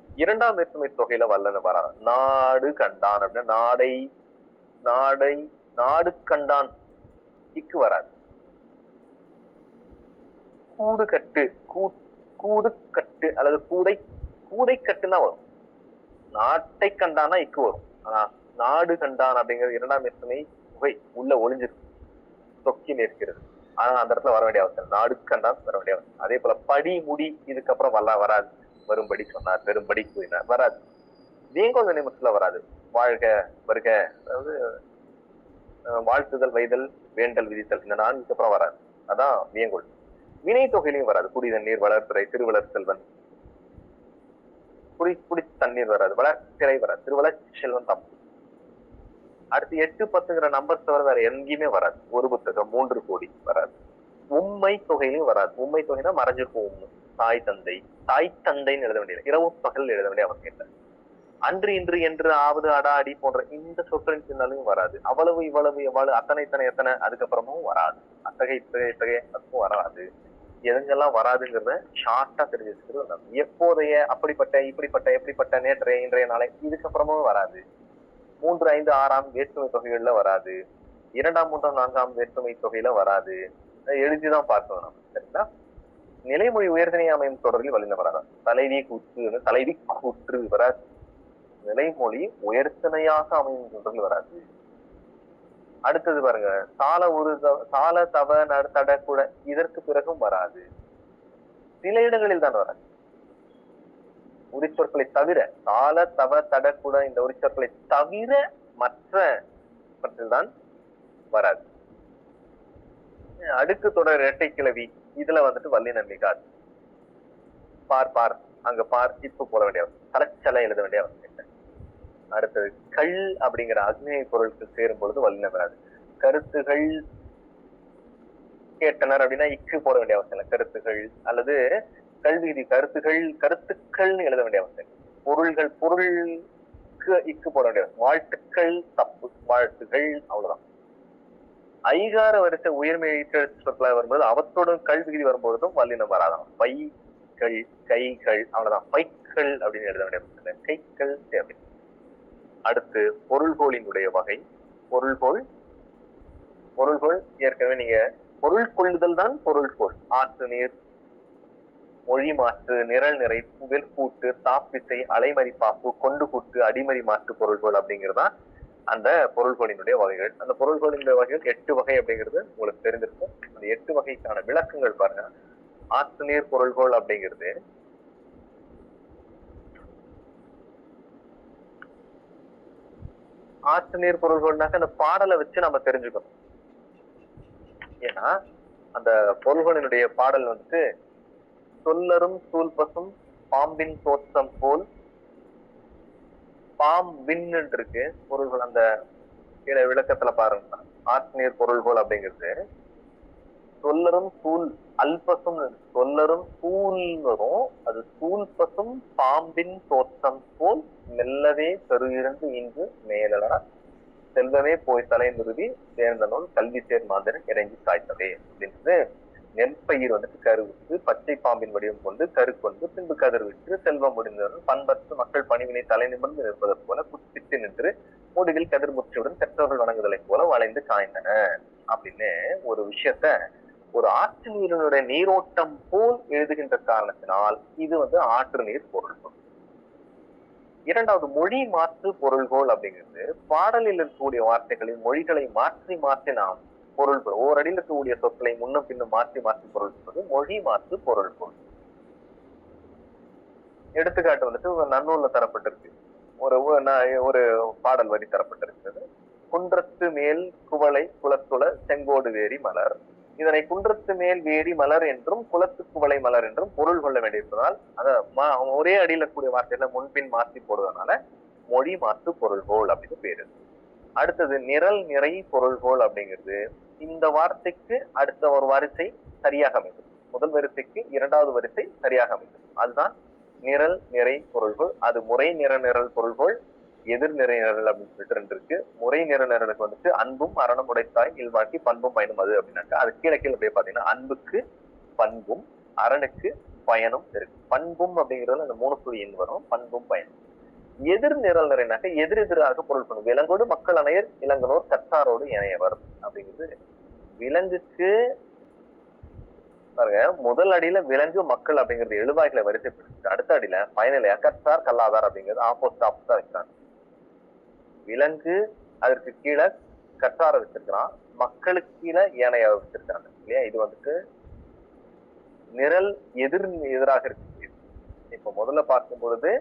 2ஆம் வேற்றுமை தொகையில வல்லன வராது. நாடு கண்டான் அப்படின்னா நாடை, நாடை, நாடு கண்டான் இக்கு வராது. கூடு கட்டு, கூடு கட்டு அல்லது கூடை, கூடை கட்டுனா வரும். நாட்டை கண்டானா இக்கு வரும். ஆனா நாடு கண்டான் அப்படிங்கிறது 2ஆம் வேற்றுமை தொகை உள்ள ஒளிஞ்சிருக்கு, தொக்கி நிற்கிறது. ஆனா அந்த இடத்துல வர வேண்டிய அவசியம். நாடு கண்டான் வர வேண்டிய அவசியம். அதே போல படி, முடி இதுக்கப்புறம் வராது. வரும்படி சொன்னார், பெரும்படி கூறினார் வராது. வியங்கோல் வினைமுற்றுல வராது. வாழ்க, வருக, அதாவது வாழ்த்துதல், வைதல், வேண்டல், விதித்தல் இந்த 4க்கு அப்புறம் வராது. அதான் வியங்கோல். வினை தொகையிலையும் வராது. குடிதண்ணீர், வளர்பிறை, திருவளர் செல்வன். குடி தண்ணீர் வராது. வளர்பிறை வராது. திருவளர் செல்வன் தப்பு. அடுத்து 8, 10ங்கிற நம்பர்ஸ் தவிர வேற எங்கேயுமே வராது. ஒரு புத்தகம், 3 கோடி வராது. உண்மை தொகையிலையும் வராது. உண்மை தொகைனா மறைஞ்சிருக்கும் உண்மை. தாய் தந்தை, தாய் தந்தைன்னு எழுத வேண்டியது, இரவு பகல் எழுத வேண்டிய அவசியம் இல்லை. அன்று, இன்று, என்று, ஆவது, அடா, அடி போன்ற இந்த சொற்களின் பின்னாலும் வராது. அவ்வளவு, இவ்வளவு, எவ்வளவு, அத்தனை, இத்தனை, எத்தனை அதுக்கப்புறமும் வராது. அத்தகைய, இத்தகைய, இத்தகைய அதுக்கும் வராது. எதுங்கெல்லாம் வராதுங்கிறத ஷார்ட்டா தெரிஞ்சு வச்சுக்கிறது. எப்போதைய, அப்படிப்பட்ட, இப்படிப்பட்ட, எப்படிப்பட்ட, நேற்றைய, இன்றைய, நாளை இதுக்கப்புறமும் வராது. 3, 5, 6ஆம் வேற்றுமை தொகைகள்ல வராது. 2ஆம், 3ஆம், 4ஆம் வேற்றுமை தொகையில வராது. எழுதிதான் பார்க்கணும் நம்ம. சரிங்களா? நிலைமொழி உயர்திணை அமையும் தொடரில் வலிந்த வராது. தலைவி கூற்று வராது. நிலைமொழி உயர்திணையாக அமையும் தொடரில் வராது. அடுத்தது பாருங்க, சால தவ தட கூட இதற்கு பிறகும் வராது. சில இடங்களில் தான் வராது. உரிச்சொற்களை தவிர, சால தவ தட கூட இந்த உரிச்சொற்களை தவிர மற்றதான் வராது. அடுக்கு தொடர் இரட்டை கிளவி இதுல வந்துட்டு வல்லினம் மிகாது. பார், அங்க பார், இப்ப போட வேண்டிய அவசியம், தலைச்சலை எழுத வேண்டிய அவசியம் இல்லை. அடுத்தது கள் அப்படிங்கிற அக்னியை பொருளுக்கு சேரும் பொழுது வல்லினம் வராது. கருத்துகள் கேட்டனர் அப்படின்னா இக்கு போட வேண்டிய அவசியம் இல்லை. கருத்துகள் அல்லது கல்வி கருத்துக்கள்னு எழுத வேண்டிய அவசியம். பொருளுக்கு இக்கு போட வேண்டிய அவசியம். வாழ்த்துக்கள் தப்பு, வாழ்த்துகள் அவ்வளவுதான். ஐகார வரிசை உயர்மை சொற்களாக வரும்போது அவற்றோடும் கல் விகுதி வரும்பொழுதும் வல்லினம் வராதான். பைகள், கைகள் அவ்வளவுதான். பைக்கள் அப்படின்னு எழுத வேண்டிய கைகள் தேவை. அடுத்து பொருள்கோளினுடைய வகை. பொருள்கோள் ஏற்கனவே நீங்க பொருள் கொள்ளுதல் தான் பொருள்கோள். ஆற்று நீர், மொழி மாற்று, நிரல் நிறை, வெற்பூட்டு, தாப்பிசை, அலைமறிப்பாப்பு, கொண்டு கூட்டு, அடிமறி மாற்று பொருள்கோள் அப்படிங்கிறதா அந்த பொருள்கோளினுடைய வகைகள். அந்த பொருள்கோளினுடைய வகைகள் 8 வகை அப்படிங்கிறது உங்களுக்கு தெரிஞ்சிருக்கும். அந்த 8 வகைக்கான விளக்கங்கள் பாருங்க. ஆற்று நீர் பொருள்கோள் அப்படிங்கிறது ஆற்று நீர் பொருள்கோள்னாக்க அந்த பாடலை வச்சு நம்ம தெரிஞ்சுக்கணும். ஏன்னா அந்த பொருள்களினுடைய பாடல் வந்துட்டு சொல்லரும் சூழ்பசும் பாம்பின் தோற்றம் போல் பாம்பின் இருக்கு பொருள்கள். அந்த விளக்கத்துல பாருங்க, ஆற்று நீர் பொருள்கோள் அப்படிங்கிறது சொல்லரும் சூழ் அல்பசும், சொல்லரும் சூழ் வரும். அது சூழ்பசும் பாம்பின் தோற்றம் போல் மெல்லவே கருயிருந்து இன்று மேலா செல்வமே போய் தலை நிறுவி சேர்ந்த நூல் கல்வி சேர் மாதிரி இறங்கி காய்த்ததே அப்படின்றது. நெற்பயிர் வந்துட்டு கருவுற்று பச்சை பாம்பின் வடிவம் கொண்டு கருக்கொண்டு பின்பு கதிர் விட்டு செல்வம் முடிந்தவர்கள் பண்பற்று மக்கள் பணிவினை தலை நிமிர்ந்து நிற்பதற்கு போல குத்திட்டு நின்று முடிவில் கதிர் முற்றியுடன் பெற்றோர்கள் வணங்குதலை போல வளைந்து காய்ந்தன அப்படின்னு ஒரு விஷயத்த ஒரு ஆற்று நீரினுடைய நீரோட்டம் போல் எழுதுகின்ற காரணத்தினால் இது வந்து ஆற்று நீர் பொருள்கோள். இரண்டாவது மொழி மாற்று பொருள்கோள் அப்படிங்கிறது பாடலில் இருக்கக்கூடிய வார்த்தைகளின் மொழிகளை மாற்றி நாம் பொருள் ஓரடியில் இருக்கக்கூடிய சொற்களை முன்னும் பின்னும் மாற்றி பொருள் சொல்வது மொழி மாற்று பொருள்கோள். எடுத்துக்காட்டு வந்துட்டு நன்னூல்ல தரப்பட்டிருக்கு. ஒரு பாடல் வரி தரப்பட்டிருக்கிறது. குன்றத்து மேல் குவளை குலத்துள செங்கோடு வேரி மலர். இதனை குன்றத்து மேல் வேரி மலர் என்றும் குலத்து குவளை மலர் என்றும் பொருள் கொள்ள வேண்டியிருப்பதால் அத ஒரே அடியில் இருக்கக்கூடிய வார்த்தையில முன்பின் மாற்றி போடுவதனால மொழி மாற்று பொருள்கோள் அப்படின்னு பேரு. அடுத்தது நிரல் நிறை பொருள்கோள் அப்படிங்கிறது இந்த வார்த்தைக்கு அடுத்த ஒரு வரிசை சரியாக அமைக்கும். முதல் வரிசைக்கு 2வது வரிசை சரியாக அமைக்கும். அதுதான் நிரல் நிறை பொருள்கோள். அது முறை நிரல் பொருள்கோள், எதிர் நிறை நிரல் அப்படின்னு சொல்லிட்டு 2 இருக்கு. முறை நிரலுக்கு வந்துட்டு அன்பும் அரணம் உடைத்தாய் இல்வாட்டி பண்பும் பயனும் அது அப்படின்னாக்க அது கீழே அப்படியே பாத்தீங்கன்னா அன்புக்கு பண்பும் அரணுக்கு பயனும் இருக்கு. பண்பும் அப்படிங்கிறதுல அந்த 3 புள்ளி எண் வரும். பண்பும் பயனும். எதிர் நிரல் நிறைனாக்க எதிரெதிராக பொருள் பண்ணும். விலங்கோடு மக்கள் அணையர் இளங்கனோர் கற்றாரோடு இணையவர் அப்படிங்கிறது. விலங்குக்கு பாருங்க, முதல் அடியில விலங்கு மக்கள் அப்படிங்கிறது எழுவாய்களை வரிசைப்படுத்தி அடுத்த அடியில பயனிலையா கற்றார் கல்லாதார் அப்படிங்கிறது ஆப்போசிட்டா வைக்கிறாங்க. விலங்கு அதற்கு கீழே கற்றாரை வச்சிருக்கிறான், மக்களுக்கு கீழே ஏனைய வச்சிருக்காங்க இல்லையா. இது வந்துட்டு நிரல் எதிராக இருக்கு. இப்ப முதல்ல பார்க்கும் பொழுது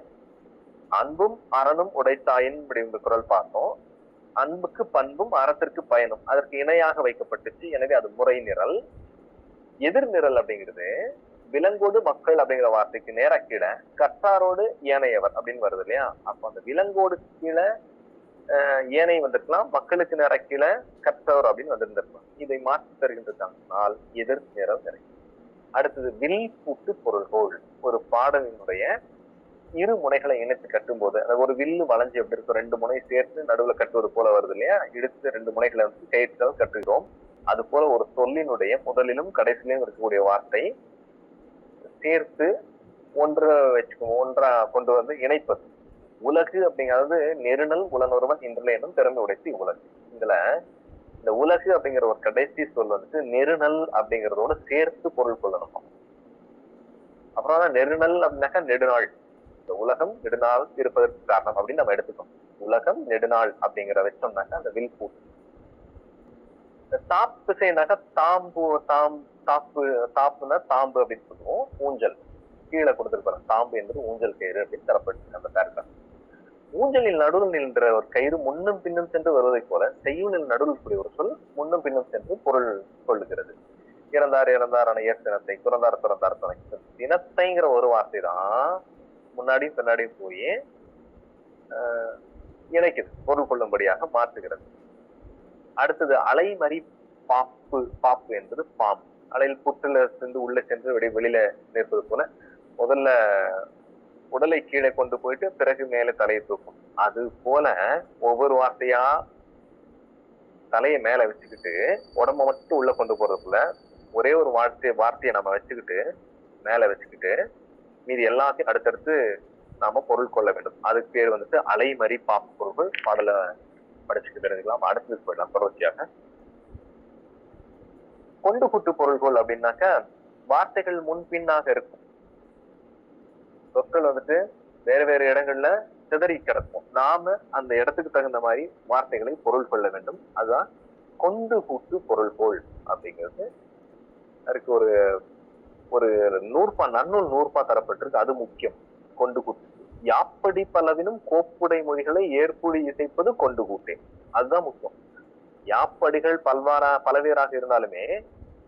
அன்பும் அறனும் உடைத்தாயின் இந்த குரல் பார்த்தோம். அன்புக்கு பண்பும் அறத்திற்கு பயனும் அதற்கு இணையாக வைக்கப்பட்டுச்சு. எனவே அது முறை நிரல். எதிர் நிரல் அப்படிங்கிறது விலங்கோடு மக்கள் அப்படிங்கிற வார்த்தைக்கு நேரா கீழே கற்றாரோடு ஏனையவர் அப்படின்னு வருது இல்லையா? அப்ப அந்த விலங்கோடு கீழே ஏனை வந்திருக்கலாம், மக்களுக்கு நேர கீழே கற்றவர் அப்படின்னு வந்திருந்திருக்கலாம். இதை மாற்றி தருகின்றதால் எதிர் நிரல் கிடைக்கும். அடுத்தது வில் பூட்டு பொருள்கோள். ஒரு பாடலினுடைய இரு முனைகளை இணைத்து கட்டும் போது ஒரு வில்லு வளைஞ்சு எப்படி இருக்கும், ரெண்டு முனை சேர்த்து நடுவுல கட்டுவது போல வருது இல்லையா? இழுத்து ரெண்டு முனைகளை வந்து கயிற்றால் கட்டுகிறோம். அது போல ஒரு சொல்லினுடைய முதலிலும் கடைசியிலும் இருக்கக்கூடிய வார்த்தை சேர்த்து ஒன்றா கொண்டு வந்து இணைப்பது. உலகு அப்படிங்கிறது நெருநல் உலனொருவன் இன்றலேனும் திறமை உடைத்து உலகு. இதுல இந்த உலகு அப்படிங்கிற ஒரு கடைசி சொல் வந்துட்டு நெருநல் அப்படிங்கிறதோட சேர்த்து பொருள் கொள்ளணும். அப்புறம் தான் நெருநல் அப்படின்னாக்கா நெடுநாள். இந்த உலகம் நெடுநாள் இருப்பதற்கு காரணம் அப்படின்னு நம்ம எடுத்துக்கோம். உலகம் நெடுநாள் அப்படிங்கிற வச்சோம்னாக்கா அந்த வில் பூட்டு. இந்த தாப்பு செய்யனாக்கா தாப்புன்னா தாம்பு அப்படின்னு சொல்லுவோம். ஊஞ்சல் கீழே கொடுத்துருப்பாங்க. தாம்பு என்பது ஊஞ்சல் கயிறு அப்படின்னு தரப்பட்டு அந்த பேரக்ராஃப். ஊஞ்சலில் நடுவில் நின்ற ஒரு கயிறு முன்னும் பின்னும் சென்று வருவதை போல செய்யுளில் நடுவில் கூடிய ஒரு சொல் முன்னும் பின்னும் சென்று பொருள் கொள்ளுகிறது. இறந்தார் இறந்தார் சினத்தை துறந்தார் துறந்தார் துணை. சினத்தைங்கிற ஒரு வார்த்தை தான் முன்னாடியும் பின்னாடியும் போய் இணைக்குது, பொருள் கொள்ளும்படியாக மாற்றுகிறது. அடுத்தது அலைமறி பாப்பு. பாப்பு என்பது பாம்பு. அலையில் புற்றுல சென்று உள்ள சென்று வெளியில நிற்பது போல முதல்ல உடலை கீழே கொண்டு போயிட்டு பிறகு மேலே தலையை தூக்கும். அது போல ஒவ்வொரு வார்த்தையா தலையை மேல வச்சுக்கிட்டு உடம்ப மட்டும் உள்ள கொண்டு போறதுக்குள்ள ஒரே ஒரு வார்த்தையை நம்ம வச்சுக்கிட்டு மேல வச்சுக்கிட்டு மீதி எல்லாத்தையும் அடுத்தடுத்து நாம பொருள் கொள்ள வேண்டும். அதுக்கு பேர் வந்துட்டு அலைமறி பாப்பு பொருள்கள். பாடல படிச்சுட்டு தெரிஞ்சுக்கலாம். அடுத்தது போயிடலாம் தொடர்ச்சியாக. கொண்டு கூட்டு பொருள்கள் அப்படின்னாக்க வார்த்தைகள் முன்பின்னாக இருக்கும். சொற்கள் வந்துட்டு வேற வேற இடங்கள்ல சிதறி கிடக்கும். நாம அந்த இடத்துக்கு தகுந்த மாதிரி வார்த்தைகளை பொருள் கொள்ள வேண்டும். அதுதான் கொண்டு கூட்டு பொருள்கோள் அப்படிங்கிறது. அதுக்கு ஒரு ஒரு நன்னூல் நூற்பா தரப்பட்டிருக்கு. அது முக்கியம். கொண்டு கூட்டு. யாப்படி பலவினும் கோப்புடை மொழிகளை ஏற்புடி இசைப்பது கொண்டு கூட்டேன். அதுதான் முக்கியம். யாப்படிகள் பலவேறாக இருந்தாலுமே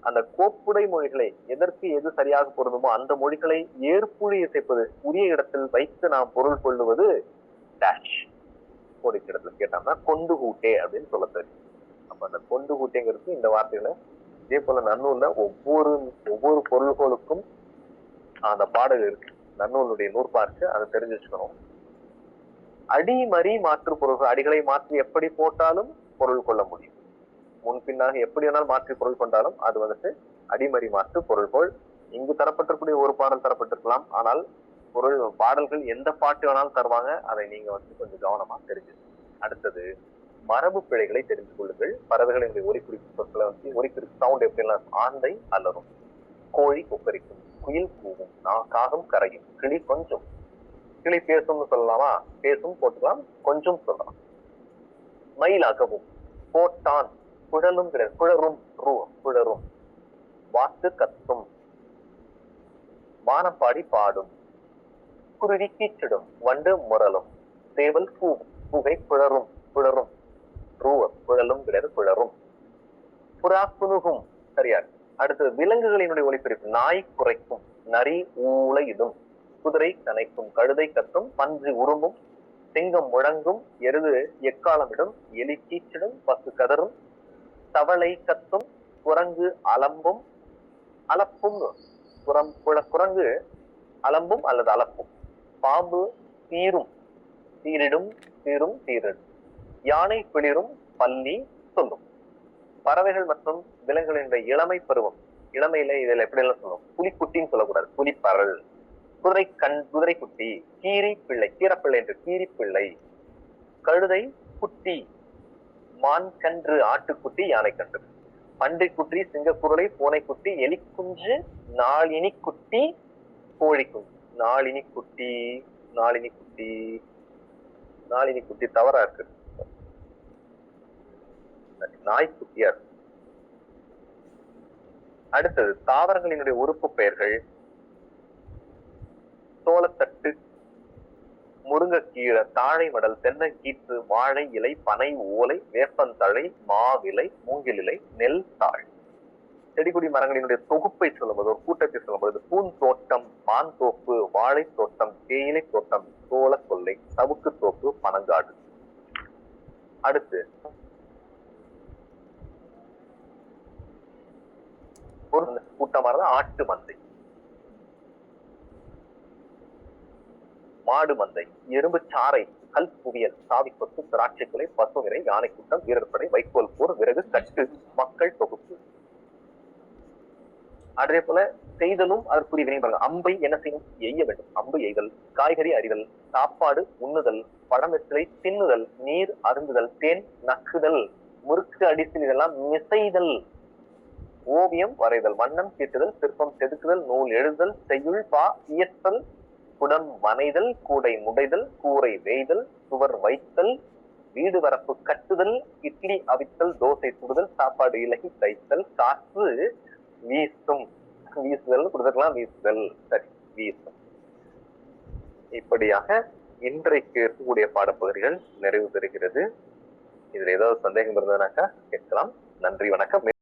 அந்த கோப்புடை மொழிகளை எதற்கு எது சரியாக பொருந்துமோ அந்த மொழிகளை ஏற்புழி இசைப்பது, உரிய இடத்தில் வைத்து நாம் பொருள் கொள்ளுவது டேஷ் கோடிக்கு இடத்துல கேட்டோம்னா கொண்டு கூட்டே அப்படின்னு சொல்ல தெரியும். அப்ப அந்த கொண்டு கூட்டேங்கிறது இந்த வார்த்தைகளை இதே போல நன்னூல்ல ஒவ்வொரு பொருள்களுக்கும் அந்த பாடல் இருக்கு. நன்னூலுடைய நூற்பார்க்கு அதை தெரிஞ்சு வச்சுக்கணும். அடிமறி மாற்று பொருள்கள். அடிகளை மாற்றி எப்படி போட்டாலும் பொருள் கொள்ள முடியும். முன்பின்னாக எப்படி வேணாலும் மாற்றி பொருள் கொண்டாலும் அது வந்துட்டு அடிமறி மாற்று பொருள்கோள். இங்கு தரப்பட்டிருக்கூடிய ஒரு பாடல் தரப்பட்டிருக்கலாம். ஆனால் பாடல்கள் எந்த பாட்டு வேணாலும் தருவாங்க. அதை நீங்க வந்து கொஞ்சம் கவனமா தெரிஞ்சு. அடுத்தது மரபு பிழைகளை தெரிந்து கொள்ளுங்கள். பறவைகளின் ஒலிக்குறிப்பு சொற்களை வந்து ஒலிக்குறிப்பு சவுண்ட் எப்படிலாம் ஆந்தை அலரும், கோழி கொக்கரிக்கும், குயில் கூவும், காகம் கரையும், கிளி கொஞ்சம். கிளி பேசும்னு சொல்லலாமா? பேசும் போட்டுக்கலாம், கொஞ்சம் சொல்லலாம். மயில் அகவும், போட்டான், குழலும் குழரும் குழரும், வாத்து கத்தும், வானப்பாடி பாடும், குருவி கீச்சிடும், வண்டு முரலும், சேவல் கூவும், புகை குழரும் குழரும், குழலும் குழரும், புறா குணுகும். சரியா? அடுத்தது விலங்குகளினுடைய ஒலிப்பிரிப்பு. நாய் குறைக்கும், நரி ஊளையிடும், குதிரை கனைக்கும், கழுதை கத்தும், பன்றி உருமும், சிங்கம் முழங்கும், எருது எக்காலமிடும், எலி கீச்சிடும், பசு கதரும், தவளை கத்தும், குரங்கு அலம்பும் அலப்பும். குரங்கு அலம்பும் அல்லது அலப்பும். பாம்பு தீரும், தீரிடும், தீரும், தீரிடும். யானை பிளிரும், பல்லி சொல்லும். பறவைகள் மற்றும் விலங்குகளின் இளமை பருவம். இளமையில இதுல எப்படி எல்லாம் சொல்லும்? புலிக்குட்டின்னு சொல்லக்கூடாது, புலிப்பறல். குதிரை குட்டி, கீரி பிள்ளை, கீரப்பிள்ளை என்று கீரி பிள்ளை. கழுதை குட்டி, மான் கன்று, ஆட்டுக்குட்டி, யானை கன்று. பன்றி குட்டி, சிங்கக்குரலை, பூனை குட்டி, எலி குஞ்சு, நாளினி குட்டி, கோழி குஞ்சு. நாளினி குட்டி, நாளினி குட்டி, நாளினி குட்டி தவறா இருக்கு. நாய்க்குட்டியா இருக்கு. அடுத்தது தாவரங்களினுடைய உறுப்பு பெயர்கள். சோளத்தட்டு, முருங்கைக்கீரை, தாழை மடல், தென்னங்கீற்று, வாழை இலை, பனை ஓலை, வேப்பந்தழை, மாவிலை, மூங்கிலிலை, நெல் தாழ். செடிகொடி மரங்களினுடைய தொகுப்பை சொல்லும்போது, ஒரு கூட்டத்தை சொல்லும்போது, பூந்தோட்டம், மான் தோப்பு, வாழை தோட்டம், தேயிலை தோட்டம், சோள கொல்லை, சவுக்கு தோப்பு, பனங்காடு. அடுத்து ஒரு கூட்டமானது ஆட்டு மந்தை, மாடு மந்தை, எறும்பு சாறை, கல் குவியல், சாவி கொத்து, திராட்சை கொலை, பசு நிறை, யானை கூட்டம், வீரர்படை, வைக்கோல் போர், விறகு கட்டு, மக்கள் தொகுப்பு. அதே போல செய்தலும் அதற்குரிய வினை. அம்பை என்ன செய்யும்? எய்ய வேண்டும். அம்பு எய்தல், காய்கறி அறிதல், சாப்பாடு உண்ணுதல், பழமெத்தலை தின்னுதல், நீர் அருந்துதல், தேன் நக்குதல், முறுக்கு அடித்தல், இதெல்லாம் மிசைதல். ஓவியம் வரைதல், வண்ணம் தீட்டுதல், சிற்பம் செதுக்குதல், நூல் எழுதல், செய்யுள் பா இயற்றல், குடம் வனைதல், கூடை முடைதல், கூரை வேய்தல், சுவர் வைத்தல், வீடு வரப்பு கட்டுதல், இட்லி அவித்தல், தோசை சுடுதல், சாப்பாடு இலகி தைத்தல், காற்று வீசும். வீசுதல் கொடுத்துக்கலாம், வீசுதல். சரி, வீசும். இப்படியாக இன்றைக்கு இருக்கக்கூடிய பாடப்பகுதிகள் நிறைவு பெறுகிறது. இதுல ஏதாவது சந்தேகம் இருந்ததுனாக்கா கேட்கலாம். நன்றி, வணக்கம்.